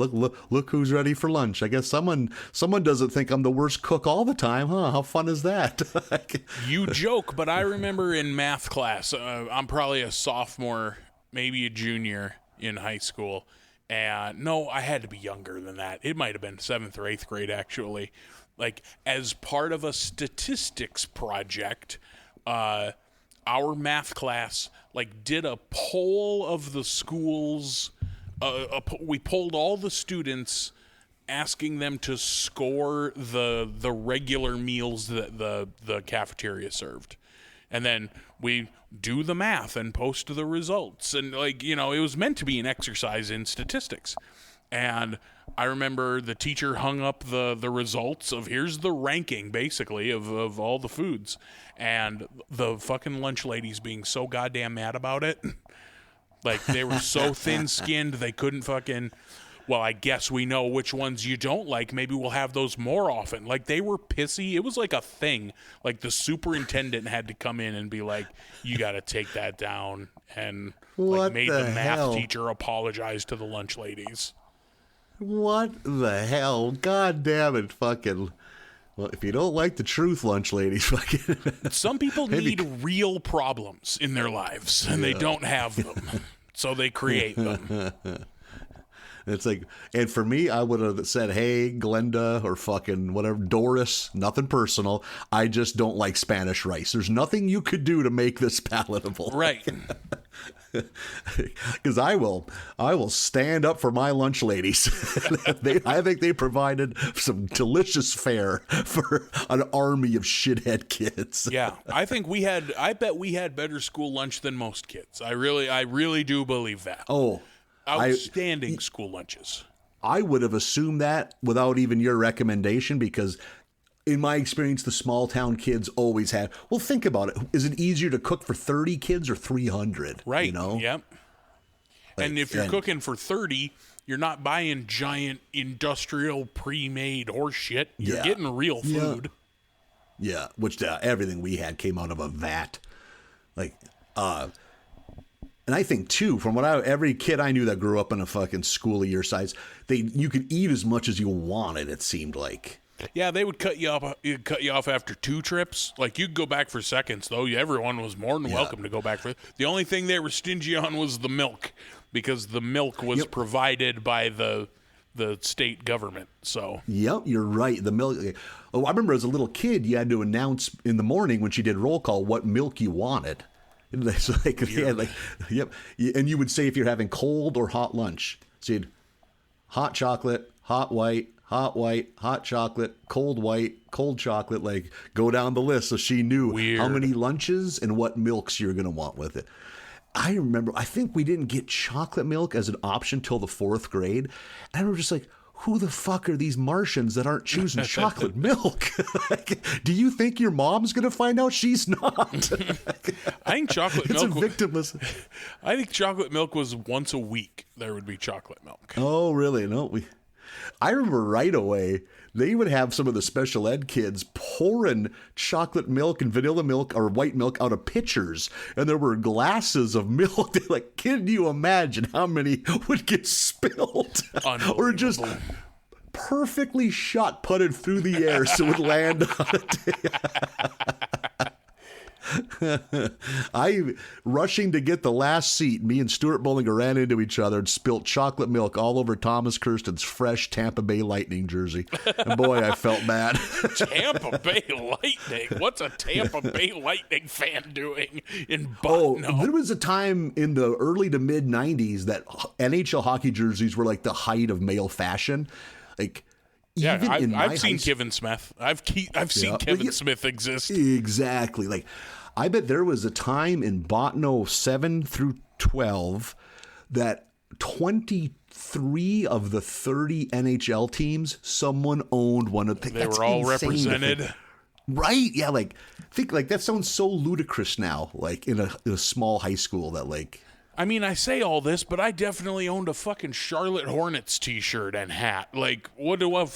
look who's ready for lunch. I guess someone doesn't think I'm the worst cook all the time, huh? How fun is that? You joke, but I remember in math class, I'm probably a sophomore, maybe a junior in high school. And no, I had to be younger than that. It might have been 7th or 8th grade, actually. Like, as part of a statistics project, our math class like did a poll of the schools. We polled all the students, asking them to score the regular meals that the cafeteria served, and then we do the math and post the results. And like, you know, it was meant to be an exercise in statistics. And I remember the teacher hung up the results of here's the ranking basically of all the foods, and the fucking lunch ladies being so goddamn mad about it. Like, they were so thin-skinned they couldn't fucking, well, I guess we know which ones you don't like. Maybe we'll have those more often. Like, they were pissy. It was like a thing. Like, the superintendent had to come in and be like, you got to take that down, and like made the math teacher apologize to the lunch ladies. What the hell? God damn it, fucking. Well, if you don't like the truth, lunch ladies, fucking. Some people need real problems in their lives, and they don't have them, so they create them. It's like, and for me, I would have said, hey, Glenda, or fucking whatever, Doris, nothing personal. I just don't like Spanish rice. There's nothing you could do to make this palatable. Right. Because I will stand up for my lunch ladies. I think they provided some delicious fare for an army of shithead kids. Yeah, I bet we had better school lunch than most kids. I really do believe that. Oh, outstanding school lunches. I would have assumed that without even your recommendation, because in my experience, the small town kids always had. Well, think about it. Is it easier to cook for 30 kids or 300? Right. You know? Yep. Like, and if you're cooking for 30, you're not buying giant industrial pre-made horse shit. You're getting real food. Yeah. Which everything we had came out of a vat. Like, and I think too, from every kid I knew that grew up in a fucking school of your size, you could eat as much as you wanted. It seemed like. Yeah, they would cut you off after 2 trips. Like, you could go back for seconds, though. Everyone was more than welcome to go back for. The only thing they were stingy on was the milk, because the milk was provided by the state government. So. Yep, you're right. The milk. Oh, I remember as a little kid, you had to announce in the morning when she did roll call what milk you wanted. It's like, and you would say if you're having cold or hot lunch. So you'd hot chocolate, hot white, hot chocolate, cold chocolate, like go down the list. So she knew how many lunches and what milks you're going to want with it. I remember, I think we didn't get chocolate milk as an option till the 4th grade. And we're just like, who the fuck are these Martians that aren't choosing chocolate milk? Do you think your mom's going to find out she's not? I think chocolate milk. It's a victimless. I think chocolate milk was once a week. There would be chocolate milk. Oh, really? No, I remember right away, they would have some of the special ed kids pouring chocolate milk and vanilla milk or white milk out of pitchers. And there were glasses of milk. They're like, can you imagine how many would get spilled? Or just perfectly shot putted through the air so it would land on I rushing to get the last seat. Me and Stuart Bollinger ran into each other and spilt chocolate milk all over Thomas Kirsten's fresh Tampa Bay Lightning jersey. And boy, I felt bad. Tampa Bay Lightning? What's a Tampa Bay Lightning fan doing in Button? There was a time in the early to mid 90s that NHL hockey jerseys were like the height of male fashion. Like, I've seen Kevin Smith. I've seen Kevin Smith exist. Exactly. Like, I bet there was a time in Botno 7 through 12 that 23 of the 30 NHL teams, someone owned one of them. They were all represented. Right? Yeah. Like, think like that sounds so ludicrous now. Like in a small high school that like. I mean, I say all this, but I definitely owned a fucking Charlotte Hornets t-shirt and hat. Like, what do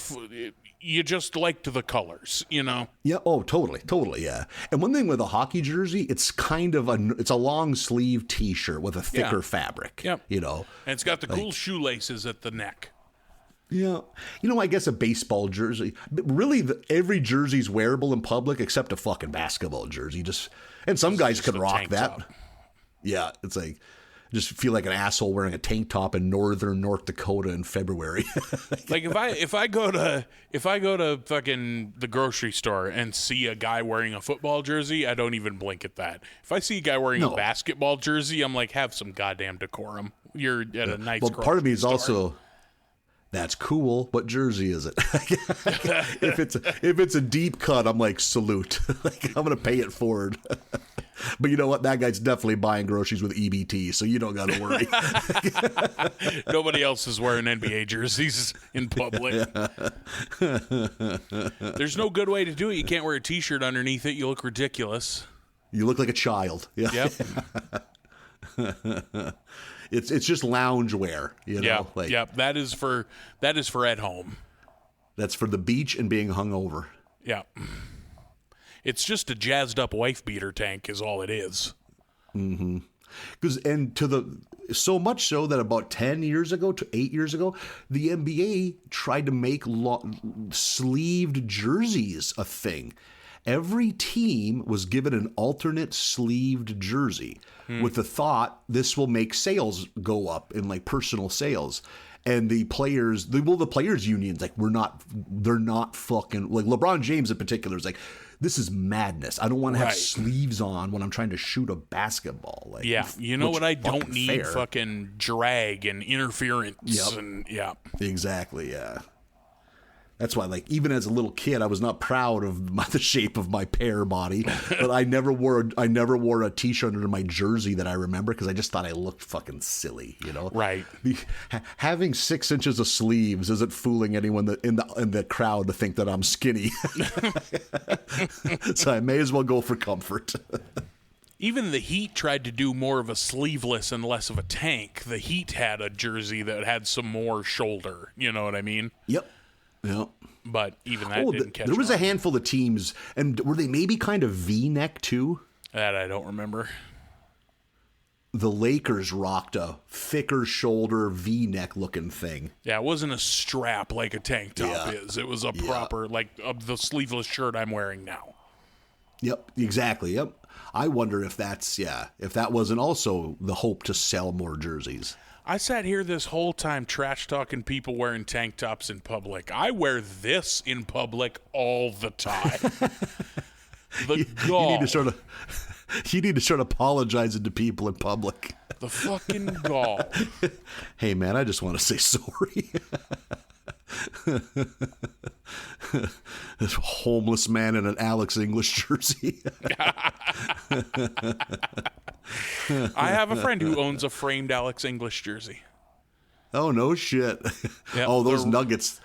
you just liked the colors, you know? Yeah. Oh, totally. Yeah. And one thing with a hockey jersey, it's kind of it's a long sleeve t-shirt with a thicker fabric. Yep. You know, and it's got the cool shoelaces at the neck. Yeah. You know, I guess a baseball jersey, but really every jersey's wearable in public except a fucking basketball jersey. And some guys can rock that. Top. Yeah. It's like, just feel like an asshole wearing a tank top in northern North Dakota in February. Like if I go to fucking the grocery store and see a guy wearing a football jersey, I don't even blink at that. If I see a guy wearing a basketball jersey, I'm like, have some goddamn decorum. You're at a nice. Well, part of me is store. Also, that's cool. What jersey is it? if it's a deep cut, I'm like, salute. Like, I'm gonna pay it forward. But you know what? That guy's definitely buying groceries with EBT, so you don't got to worry. Nobody else is wearing NBA jerseys in public. There's no good way to do it. You can't wear a T-shirt underneath it. You look ridiculous. You look like a child. Yeah. Yep. It's just lounge wear. You know? That is for at home. That's for the beach and being hungover. Yeah. It's just a jazzed up wife beater tank is all it is. Mm-hmm. So much so that about 10 years ago to 8 years ago, the NBA tried to make sleeved jerseys a thing. Every team was given an alternate sleeved jersey with the thought this will make sales go up in like personal sales. And the players unions, like they're not fucking, like LeBron James in particular is like, this is madness. I don't want to have sleeves on when I'm trying to shoot a basketball. Like, yeah, you know what? I don't need fucking drag and interference. And exactly. Yeah. That's why, like, even as a little kid, I was not proud of the shape of my pear body, but I never wore a T-shirt under my jersey that I remember because I just thought I looked fucking silly, you know? Right. Having 6 inches of sleeves isn't fooling anyone in the crowd to think that I'm skinny. So I may as well go for comfort. Even the Heat tried to do more of a sleeveless and less of a tank. The Heat had a jersey that had some more shoulder. You know what I mean? Yep. Yeah. But even that didn't catch on. There was a handful of teams, and were they maybe kind of V-neck too? That I don't remember. The Lakers rocked a thicker shoulder V-neck looking thing. Yeah, it wasn't a strap like a tank top is. It was a proper, like the sleeveless shirt I'm wearing now. Yep, exactly, yep. I wonder if if that wasn't also the hope to sell more jerseys. I sat here this whole time trash-talking people wearing tank tops in public. I wear this in public all the time. You need to start apologizing to people in public. The fucking gall. Hey, man, I just want to say sorry. This homeless man in an Alex English jersey. I have a friend who owns a framed Alex English jersey. Oh, no shit. Yep, those Nuggets.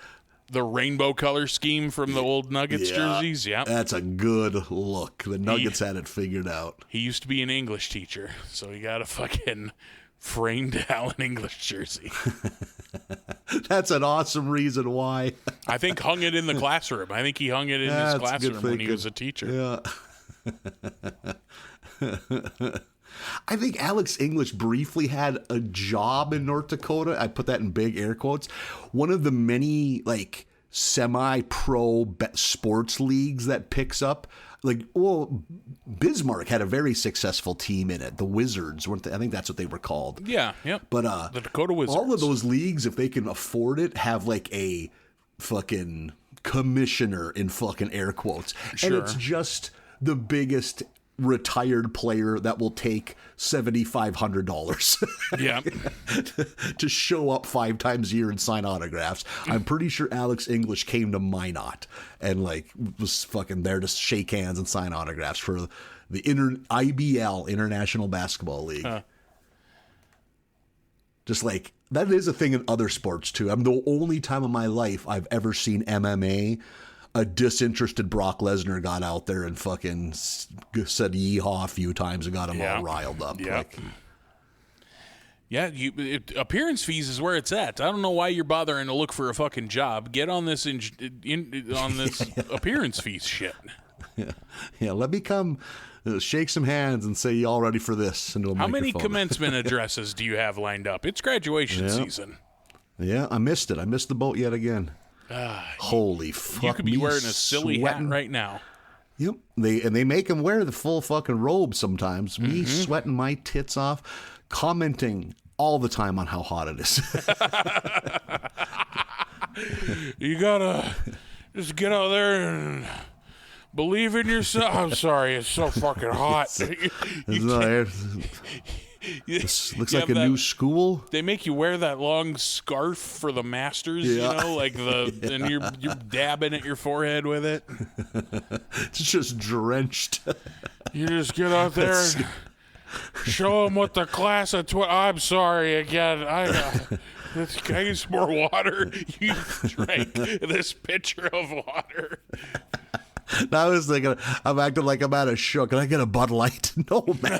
The rainbow color scheme from the old Nuggets jerseys. Yeah. That's a good look. The Nuggets had it figured out. He used to be an English teacher, so he got a fucking framed Allen English jersey. That's an awesome reason why. I think hung it in the classroom. I think he hung it in his classroom when he was a teacher. Yeah. I think Alex English briefly had a job in North Dakota. I put that in big air quotes. One of the many like semi-pro sports leagues that picks up. Like, well, Bismarck had a very successful team in it. The Wizards, weren't they? I think that's what they were called. Yeah, yep. But the Dakota Wizards. All of those leagues, if they can afford it, have like a fucking commissioner in fucking air quotes. Sure. And it's just the biggest retired player that will take $7,500 Yeah. to show up 5 times a year and sign autographs. I'm pretty sure Alex English came to Minot and like was fucking there to shake hands and sign autographs for the IBL, International Basketball League. Just like that is a thing in other sports too. I'm the only time in my life I've ever seen MMA. A disinterested Brock Lesnar got out there and fucking said yeehaw a few times and got him all riled up. Yeah. Like, yeah, appearance fees is where it's at. I don't know why you're bothering to look for a fucking job. Get on this appearance fees shit. Yeah, let me come shake some hands and say, you all ready for this? Into a How many microphone. commencement addresses do you have lined up? It's graduation season. Yeah, I missed it. I missed the boat yet again. Holy fuck. You could be me wearing a silly sweating. hat right now. Yep. They make him wear the full fucking robe sometimes. Me sweating my tits off, commenting all the time on how hot it is. You gotta just get out there and believe in yourself. I'm sorry, it's so fucking hot. This looks like a new school. They make you wear that long scarf for the masters, you know, like and you're dabbing at your forehead with it. It's just drenched. You just get out there and show them what the class of I'm sorry again. Can I get some more water? You drank this pitcher of water. Now I was thinking, I'm acting like I'm at a show. Can I get a Bud Light? No, man.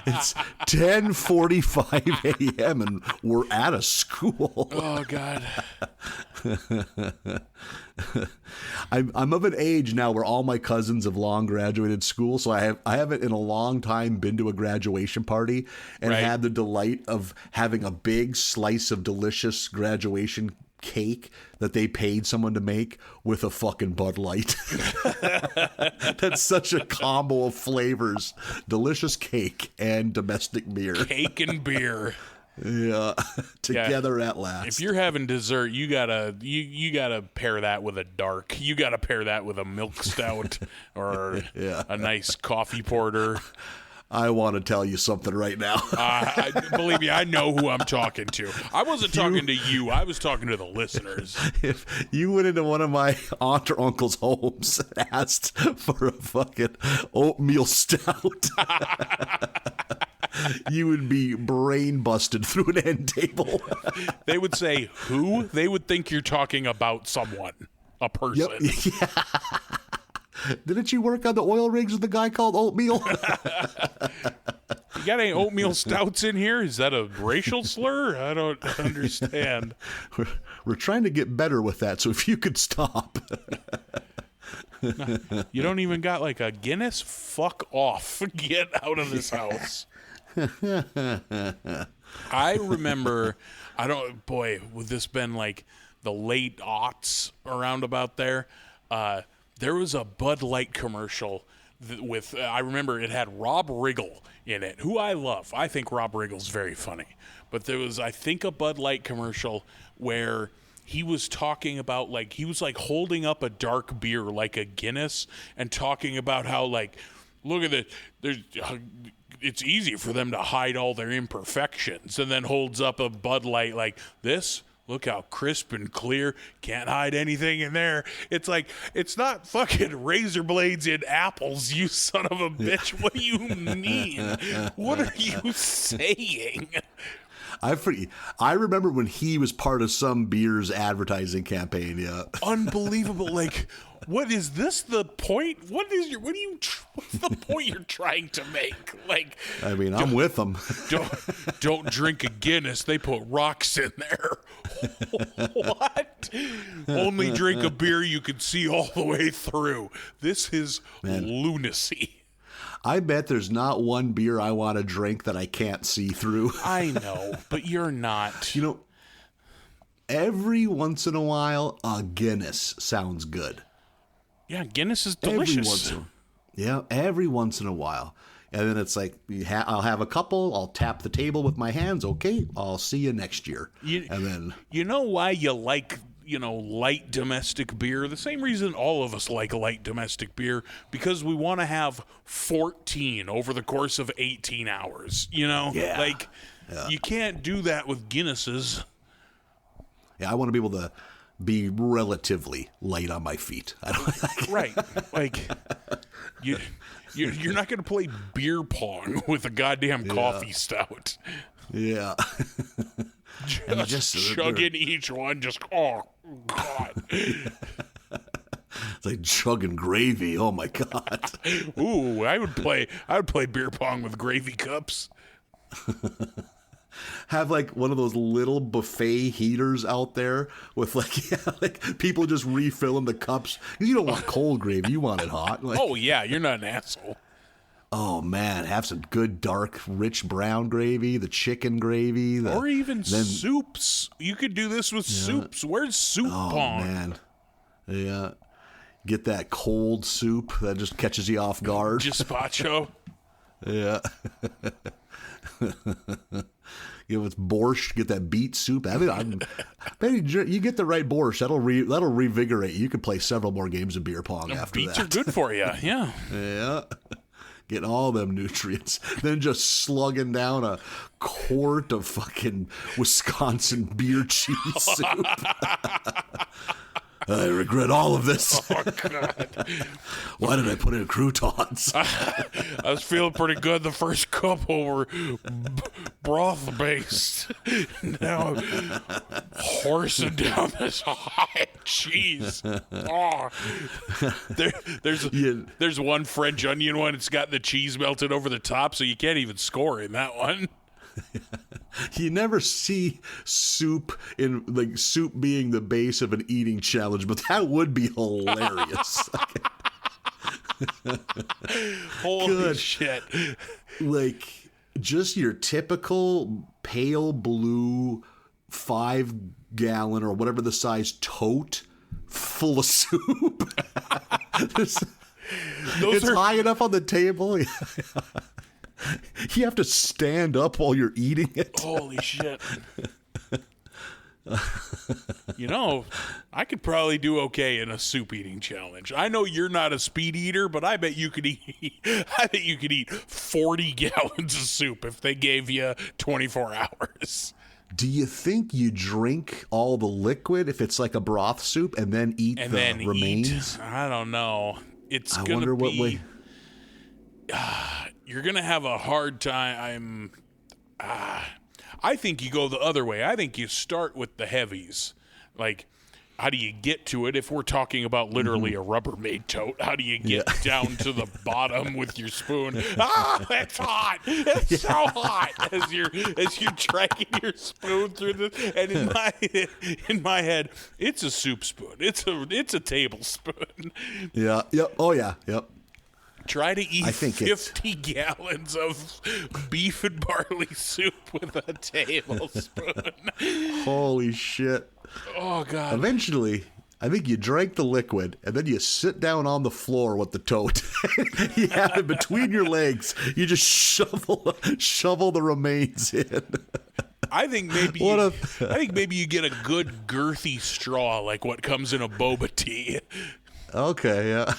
It's 10:45 a.m. and we're at a school. Oh, God. I'm of an age now where all my cousins have long graduated school, so I haven't in a long time been to a graduation party and had the delight of having a big slice of delicious graduation cake that they paid someone to make with a fucking Bud Light. That's such a combo of flavors. Delicious cake and domestic beer. Cake and beer. Yeah. Together at last. If you're having dessert, you gotta pair that with a dark. You gotta pair that with a milk stout or a nice coffee porter. I want to tell you something right now. Believe me, I know who I'm talking to. I wasn't talking to you. I was talking to the listeners. If you went into one of my aunt or uncle's homes and asked for a fucking oatmeal stout, you would be brain busted through an end table. They would say, who? They would think you're talking about someone, a person. Yep. Yeah. Didn't you work on the oil rigs with a guy called Oatmeal? You got any oatmeal stouts in here? Is that a racial slur? I don't understand. We're trying to get better with that, so if you could stop. You don't even got like a Guinness? Fuck off. Get out of this house. I remember, would this been like the late aughts around about there? There was a Bud Light commercial with, I remember it had Rob Riggle in it, who I love. I think Rob Riggle's very funny. But there was, I think, a Bud Light commercial where he was talking about, like, he was, like, holding up a dark beer like a Guinness and talking about how, like, look at it, it's easy for them to hide all their imperfections, and then holds up a Bud Light like this. Look how crisp and clear. Can't hide anything in there. It's like, it's not fucking razor blades in apples, you son of a bitch. What do you mean? What are you saying? I remember when he was part of some beer's advertising campaign, yeah. Unbelievable. Like, what is this the point? What's the point you're trying to make? Like, I mean, I'm with them. Don't drink a Guinness. They put rocks in there. What? Only drink a beer you can see all the way through. This is lunacy. I bet there's not one beer I want to drink that I can't see through. I know, but you're not. You know, every once in a while, a Guinness sounds good. Yeah, Guinness is delicious. Every once in a while. And then it's like, I'll have a couple, I'll tap the table with my hands, okay, I'll see you next year. And then, you know why you like, light domestic beer? The same reason all of us like light domestic beer, because we want to have 14 over the course of 18 hours, Yeah. You can't do that with Guinnesses. Yeah, I want to be able to be relatively light on my feet. I don't Right. You're not going to play beer pong with a goddamn coffee stout. Yeah. Just chugging each one, oh, God. It's like chugging gravy. Oh, my God. Ooh, I would play beer pong with gravy cups. Have like one of those little buffet heaters out there with like people just refilling the cups. You don't want cold gravy, you want it hot. Oh yeah, you're not an asshole. Oh man, have some good dark rich brown gravy, the chicken gravy, or even soups. You could do this with soups. Where's soup pong? Oh man. Yeah. Get that cold soup that just catches you off guard. Gazpacho. Yeah. It's borscht. Get that beet soup. I mean, you get the right borscht. That'll revigorate you. You could play several more games of beer pong after beets that. Beets are good for you. Yeah. Yeah. Getting all them nutrients. Then just slugging down a quart of fucking Wisconsin beer cheese soup. I regret all of this. Oh, God. Why did I put in croutons? I was feeling pretty good. The first couple were broth-based. Now I'm horsing down this hot cheese. Oh. There's one French onion one. It's got the cheese melted over the top, so you can't even score in that one. You never see soup being the base of an eating challenge, but that would be hilarious. Holy shit. Like just your typical pale blue 5-gallon or whatever the size tote full of soup. It's high enough on the table. You have to stand up while you're eating it. Holy shit. I could probably do okay in a soup eating challenge. I know you're not a speed eater, but I bet you could eat 40 gallons of soup if they gave you 24 hours. Do you think you drink all the liquid if it's like a broth soup and then eat the remains? I don't know. I wonder what way. You're going to have a hard time. I think you go the other way. I think you start with the heavies. Like, how do you get to it? If we're talking about literally a Rubbermaid tote, how do you get down to the bottom with your spoon? It's hot. It's so hot as you're dragging your spoon through this. And in my head, it's a soup spoon. It's a tablespoon. Yeah. Yep. Oh yeah. Yep. Try to eat 50 gallons of beef and barley soup with a tablespoon. Holy shit. Oh, God. Eventually, I think you drank the liquid, and then you sit down on the floor with the tote. You have it between your legs. You just shovel the remains in. I think maybe you get a good girthy straw like what comes in a boba tea. Okay, yeah.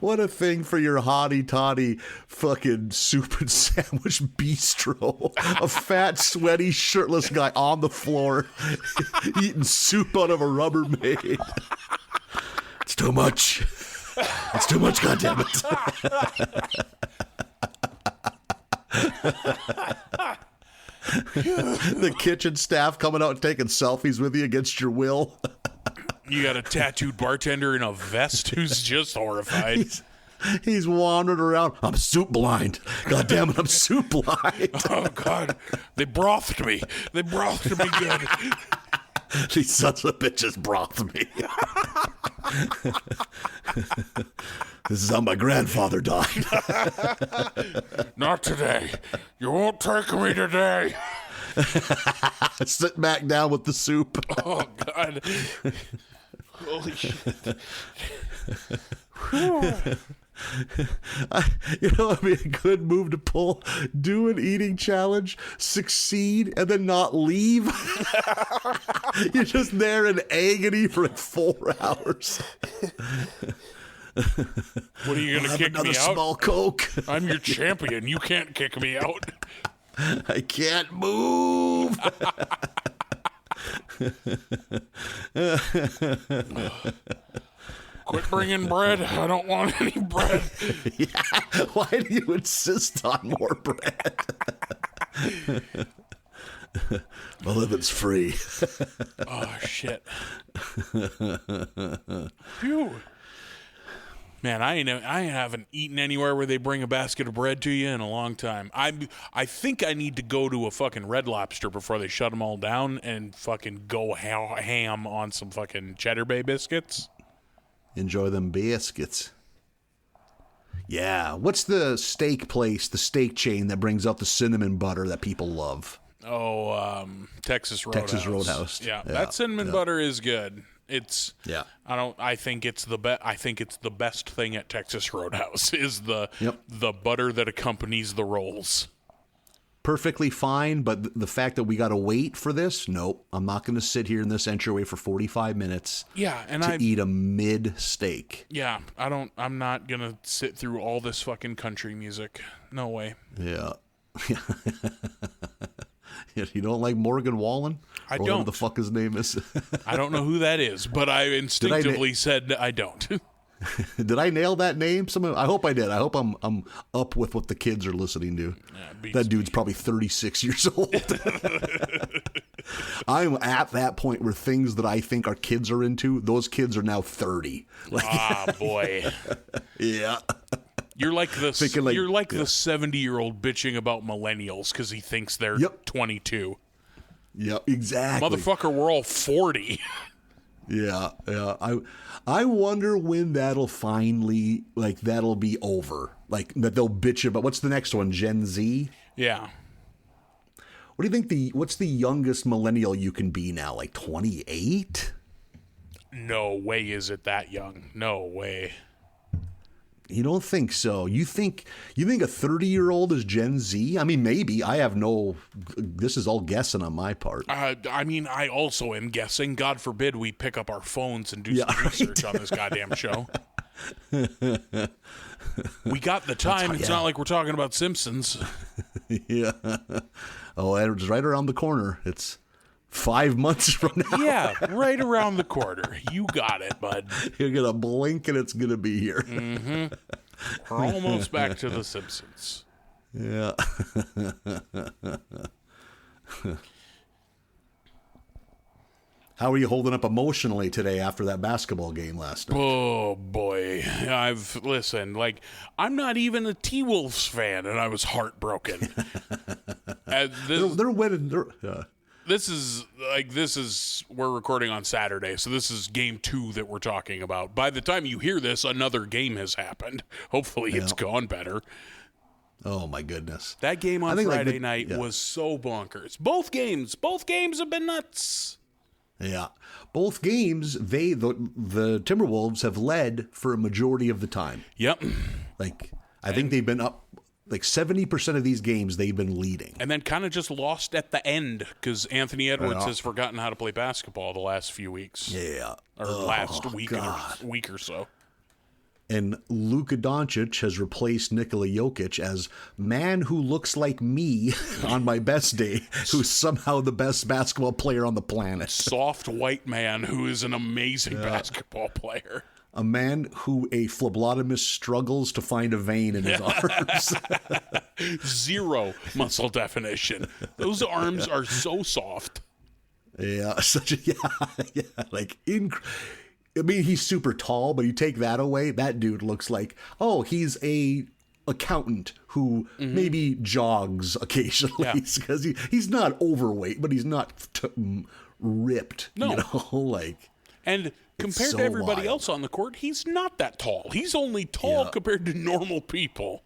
What a thing for your hotty-toddy fucking soup and sandwich bistro. A fat, sweaty, shirtless guy on the floor eating soup out of a Rubbermaid. It's too much. It's too much, goddammit. The kitchen staff coming out and taking selfies with you against your will. You got a tattooed bartender in a vest who's just horrified. He's wandering around. I'm soup blind. God damn it, I'm soup blind. Oh, God. They brothed me. They brothed me good. These sons of bitches brothed me. This is how my grandfather died. Not today. You won't take me today. Sit back down with the soup. Oh, God. Holy shit. It'd be a good move to pull. Do an eating challenge, succeed, and then not leave. You're just there in agony for like 4 hours. What are you going to kick me Another out? small Coke. I'm your champion. You can't kick me out. I can't move. Quit bringing bread. I don't want any bread. Yeah. Why do you insist on more bread? Well, if it's free. Oh, shit. Phew. Man, I haven't eaten anywhere where they bring a basket of bread to you in a long time. I think I need to go to a fucking Red Lobster before they shut them all down and fucking go ham on some fucking Cheddar Bay biscuits. Enjoy them biscuits. Yeah. What's the steak place, the steak chain that brings out the cinnamon butter that people love? Oh, Texas Roadhouse. Texas Roadhouse. Yeah, that cinnamon butter is good. It's I think it's the best thing at Texas Roadhouse is the butter that accompanies the rolls. Perfectly fine, but the fact that we got to wait for this, nope. I'm not going to sit here in this entryway for 45 minutes. Yeah, and to eat a mid steak. Yeah, I'm not going to sit through all this fucking country music. No way. Yeah. You don't like Morgan Wallen? I or don't. Whatever the fuck his name is. I don't know who that is, but I instinctively said I don't. Did I nail that name? I hope I did. I hope I'm up with what the kids are listening to. Yeah, that dude's probably 36 years old. I'm at that point where things that I think our kids are into, those kids are now 30. Boy. Yeah. You're like the 70-year-old bitching about millennials because he thinks they're 22. Yeah, exactly. Motherfucker, we're all 40. Yeah. I wonder when that'll finally, that'll be over. Like, that they'll bitch about. What's the next one? Gen Z? Yeah. What do you think what's the youngest millennial you can be now? Like 28? No way is it that young. No way. You don't think so? You think a 30-year-old is Gen Z? I mean, maybe. This is all guessing on my part. I mean, I also am guessing. God forbid we pick up our phones and do some research on this goddamn show. We got the time. It's not like we're talking about Simpsons. Yeah. Oh, it's right around the corner. It's 5 months from now. Yeah, right around the corner. You got it, bud. You're going to blink and it's going to be here. Mm-hmm. We're almost back to the Simpsons. Yeah. How are you holding up emotionally today after that basketball game last night? Oh, boy. I'm not even a T-Wolves fan, and I was heartbroken. They're winning. This is we're recording on Saturday, so this is game 2 that we're talking about. By the time you hear this, another game has happened. Hopefully it's gone better. Oh my goodness. That game on Friday night was so bonkers. Both games have been nuts. Yeah. Both games, the Timberwolves have led for a majority of the time. Yep. I think they've been up 70% of these games they've been leading. And then kind of just lost at the end because Anthony Edwards has forgotten how to play basketball the last few weeks. Yeah. Or last week or so. And Luka Doncic has replaced Nikola Jokic as man who looks like me on my best day, who's somehow the best basketball player on the planet. Soft white man who is an amazing basketball player. A man who a phlebotomist struggles to find a vein in his arms. Zero muscle definition. Those arms are so soft. Yeah, I mean, he's super tall, but you take that away, that dude looks like, he's a accountant who maybe jogs occasionally because he's not overweight, but he's not ripped. No. You know, like. And compared so to everybody wild. else on the court, he's not that tall. He's only tall compared to normal people.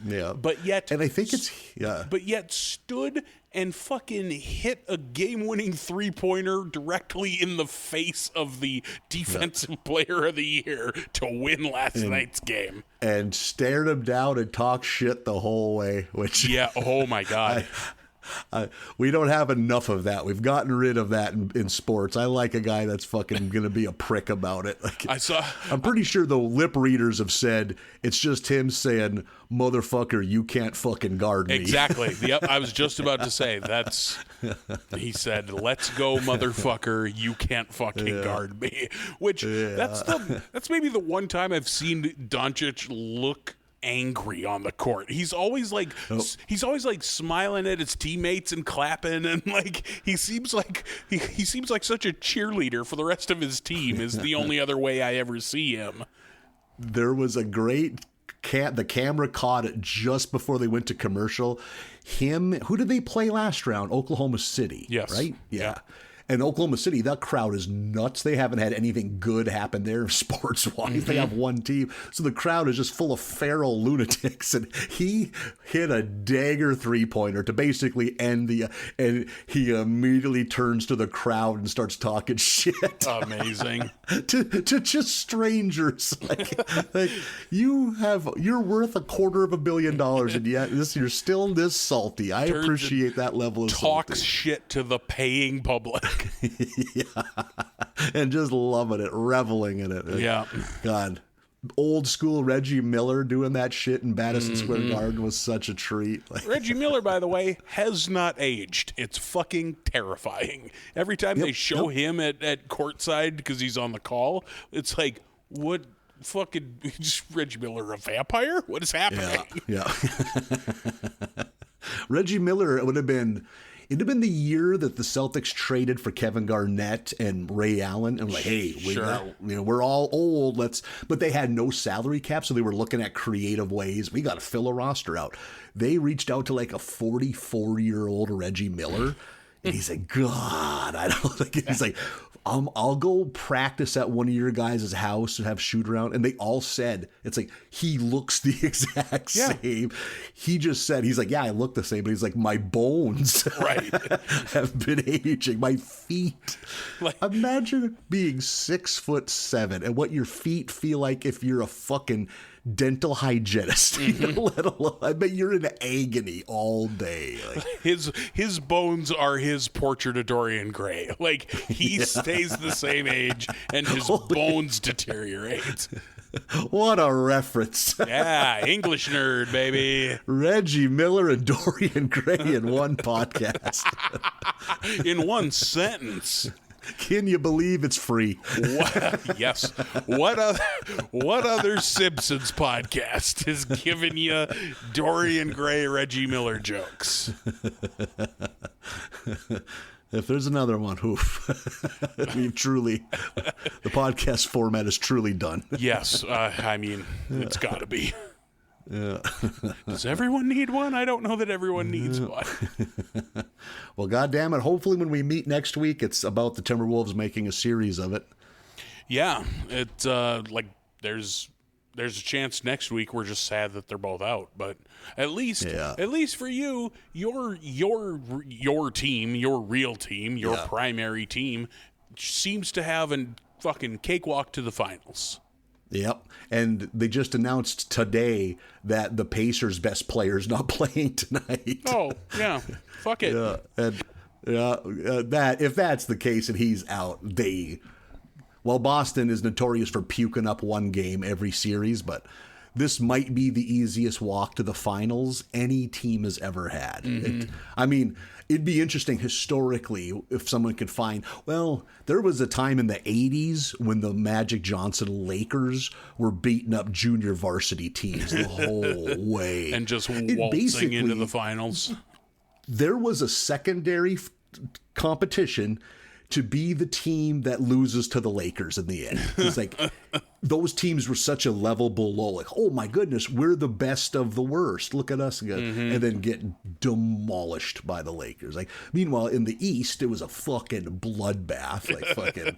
Yeah. But yet, and I think it's But yet stood and fucking hit a game-winning three-pointer directly in the face of the defensive player of the year to win last night's game. And stared him down and talked shit the whole way. Which Oh my God. we don't have enough of that. We've gotten rid of that in sports. I like a guy that's fucking gonna be a prick about it. Like, I'm pretty sure the lip readers have said it's just him saying, "Motherfucker, you can't fucking guard me." Exactly. Yep. I was just about to say he said, "Let's go, motherfucker. You can't fucking guard me." Which that's maybe the one time I've seen Doncic look angry on the court. He's always like smiling at his teammates and clapping, and like he seems like such a cheerleader for the rest of his team is the only other way I ever see him. There was a great the camera caught it just before they went to commercial. Who did they play last round? Oklahoma City. Yes. Right? Yeah. And Oklahoma City, that crowd is nuts. They haven't had anything good happen there sports-wise. They have one team. So the crowd is just full of feral lunatics. And he hit a dagger three-pointer to basically end and he immediately turns to the crowd and starts talking shit. Amazing. to just strangers. Like you're worth $250 million and yet you're still this salty. I appreciate that level of talks salty. shit to the paying public. And just loving it, reveling in it. Yeah. God. Old school Reggie Miller doing that shit in Madison Square Garden was such a treat. Reggie Miller, by the way, has not aged. It's fucking terrifying. Every time they show him at courtside because he's on the call, it's like, what fucking is Reggie Miller a vampire? What is happening? Yeah. Reggie Miller, it'd have been the year that the Celtics traded for Kevin Garnett and Ray Allen, and like, hey, we're all old. But they had no salary cap, so they were looking at creative ways. We got to fill a roster out. They reached out to like a 44-year-old Reggie Miller, and he's like, God, I don't think he's like, I'll go practice at one of your guys' house and have shoot around. And they all said, it's like, he looks the exact same. He just said, he's like, yeah, I look the same. But he's like, my bones have been aging. My feet. Imagine being 6'7" and what your feet feel like if you're a fucking dental hygienist. Let alone, I bet you're in agony all day. His bones are his portrait of Dorian Gray. Like, he stays the same age and his bones deteriorate. What a reference. Yeah, English nerd, baby. Reggie Miller and Dorian Gray in one podcast. In one sentence. Can you believe it's free? Yes. What other Simpsons podcast is giving you Dorian Gray, Reggie Miller jokes? If there's another one, I mean, truly, the podcast format is truly done. Yes. I mean, it's got to be. Yeah. Does everyone need one? I don't know that everyone needs one. Well, goddamn it. Hopefully when we meet next week, it's about the Timberwolves making a series of it. Yeah. It's like there's a chance next week we're just sad that they're both out, but at least for you, your team, your real team, your primary team seems to have a fucking cakewalk to the finals. Yep. And they just announced today that the Pacers' best player is not playing tonight. Oh, yeah. Fuck it. Yeah. And if that's the case and he's out, Boston is notorious for puking up one game every series, but this might be the easiest walk to the finals any team has ever had. It'd be interesting historically if someone could find, there was a time in the 80s when the Magic Johnson Lakers were beating up junior varsity teams the whole way. And just waltzing into the finals. There was a secondary competition to be the team that loses to the Lakers in the end. It's like, those teams were such a level below. Like, oh my goodness, we're the best of the worst. Look at us again. And then get demolished by the Lakers. Like, meanwhile, in the East, it was a fucking bloodbath. Like fucking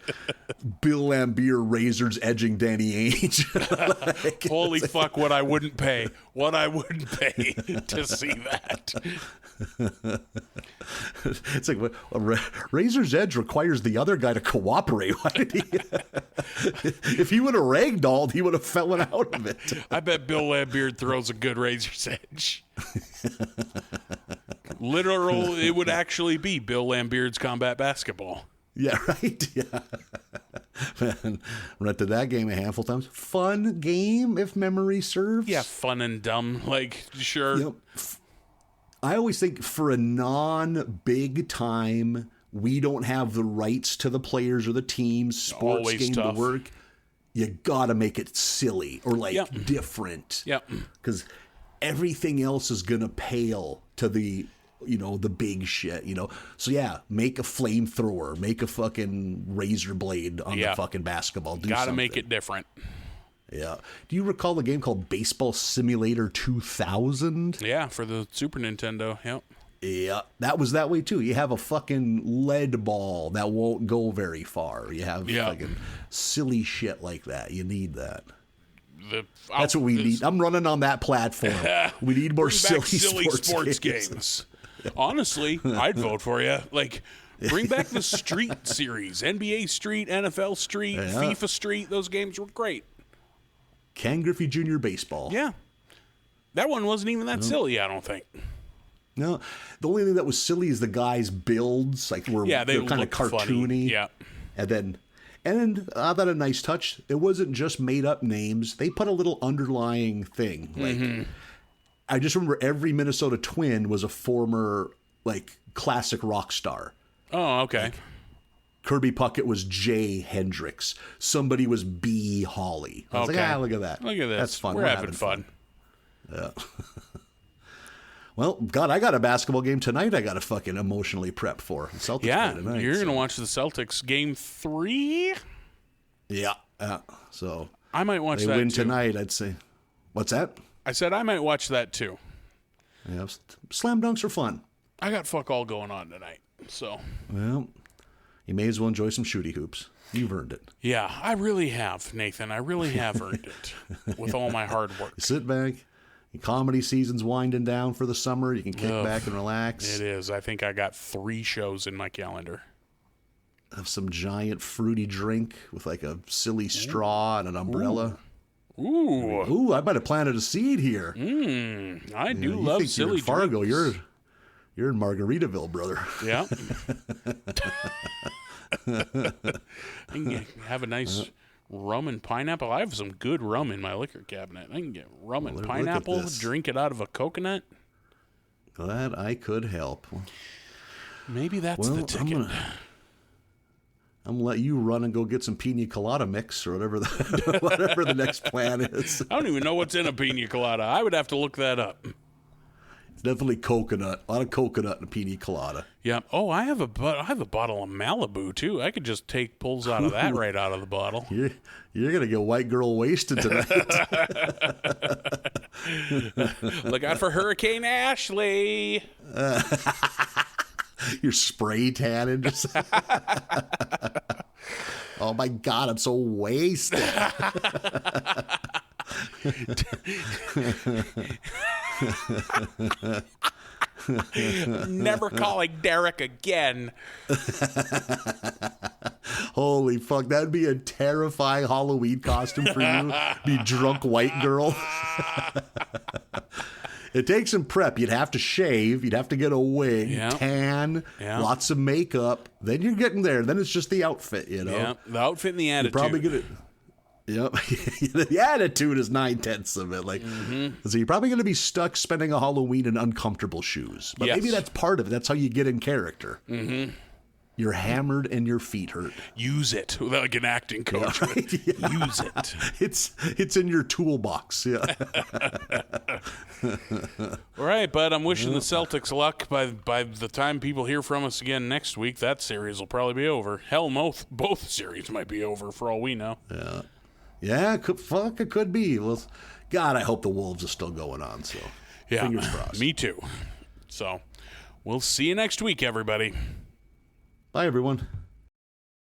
Bill Laimbeer razors edging Danny Ainge. Like, Holy fuck, what I wouldn't pay. What I wouldn't pay to see that. It's like Razor's Edge requires the other guy to cooperate. Why did he? If he would have ragdolled, he would have fallen out of it. I bet Bill Laimbeer throws a good razor's edge. Literal, it would actually be Bill Laimbeer's combat basketball. Yeah, right? Yeah. Man, rented that game a handful of times. Fun game, if memory serves. Yeah, fun and dumb. Like, sure. Yep. I always think for a non-big time, we don't have the rights to the players or the teams, sports Always game tough. to work. You gotta make it silly or like different. Yep. Because everything else is gonna pale to the big shit, So yeah, make a flamethrower, make a fucking razor blade on the fucking basketball. Do Gotta something. make it different. Yeah. Do you recall a game called Baseball Simulator 2000? Yeah, for the Super Nintendo. Yep. Yeah, that was that way too. You have a fucking lead ball that won't go very far. You have fucking silly shit like that. You need that. That's what we need. I'm running on that platform. We need more silly sports games. Honestly, I'd vote for you. Like, bring back the Street series. NBA Street, NFL Street, FIFA Street. Those games were great. Ken Griffey Jr. Baseball. Yeah. That one wasn't even that silly, I don't think. No. The only thing that was silly is the guys' builds. Like, they're kind of cartoony. Funny. Yeah. And I thought a nice touch. It wasn't just made up names. They put a little underlying thing. Like, I just remember every Minnesota Twin was a former, like, classic rock star. Oh, okay. Like, Kirby Puckett was Jay Hendricks. Somebody was B. Hawley. I was like, look at that. Look at this. That's fun. We're having fun. Yeah. Well, God, I got a basketball game tonight I got to fucking emotionally prep for. The Celtics play tonight. You're going to watch the Celtics game 3? Yeah. So I might watch that too. They win tonight, I'd say. What's that? I said I might watch that too. Yeah, slam dunks are fun. I got fuck all going on tonight, so. Well, you may as well enjoy some shooty hoops. You've earned it. Yeah, I really have, Nathan. I really have earned it with all my hard work. You sit back. Your comedy season's winding down for the summer. You can kick back and relax. It is. I think I got 3 shows in my calendar. Have some giant fruity drink with like a silly straw and an umbrella. Ooh, I might have planted a seed here. I do love think silly you're in Fargo. drinks. You're in Margaritaville, brother. Yeah. I can have a nice rum and pineapple. I have some good rum in my liquor cabinet. I can get rum and pineapple, drink it out of a coconut. Glad I could help. Maybe that's the ticket. I'm gonna let you run and go get some pina colada mix or whatever the next plan is. I don't even know what's in a pina colada. I would have to look that up. It's definitely coconut. A lot of coconut in a pina colada. Yeah. Oh, I have a bottle of Malibu too. I could just take pulls out of that right out of the bottle. You're gonna get white girl wasted tonight. Look out for Hurricane Ashley. You're spray tanning. Oh my God, I'm so wasted. Never calling Derek again. Holy fuck, that'd be a terrifying Halloween costume for you. Be drunk white girl. It takes some prep. You'd have to shave. You'd have to get a wig, tan, lots of makeup. Then you're getting there. Then it's just the outfit, Yeah, the outfit and the attitude. You're probably gonna. Yep, the attitude is 9/10 of it. Like, so you're probably going to be stuck spending a Halloween in uncomfortable shoes. But maybe that's part of it. That's how you get in character. Mm-hmm. You're hammered and your feet hurt. Use it like an acting coach. Yeah, right? Yeah. Use it. It's in your toolbox. Yeah. All right, bud. I'm wishing the Celtics luck. By the time people hear from us again next week, that series will probably be over. Hell, both series might be over for all we know. Yeah. Yeah, it could be. Well, God, I hope the Wolves are still going on. So, Yeah, fingers crossed. me too. So, we'll see you next week, everybody. Bye, everyone.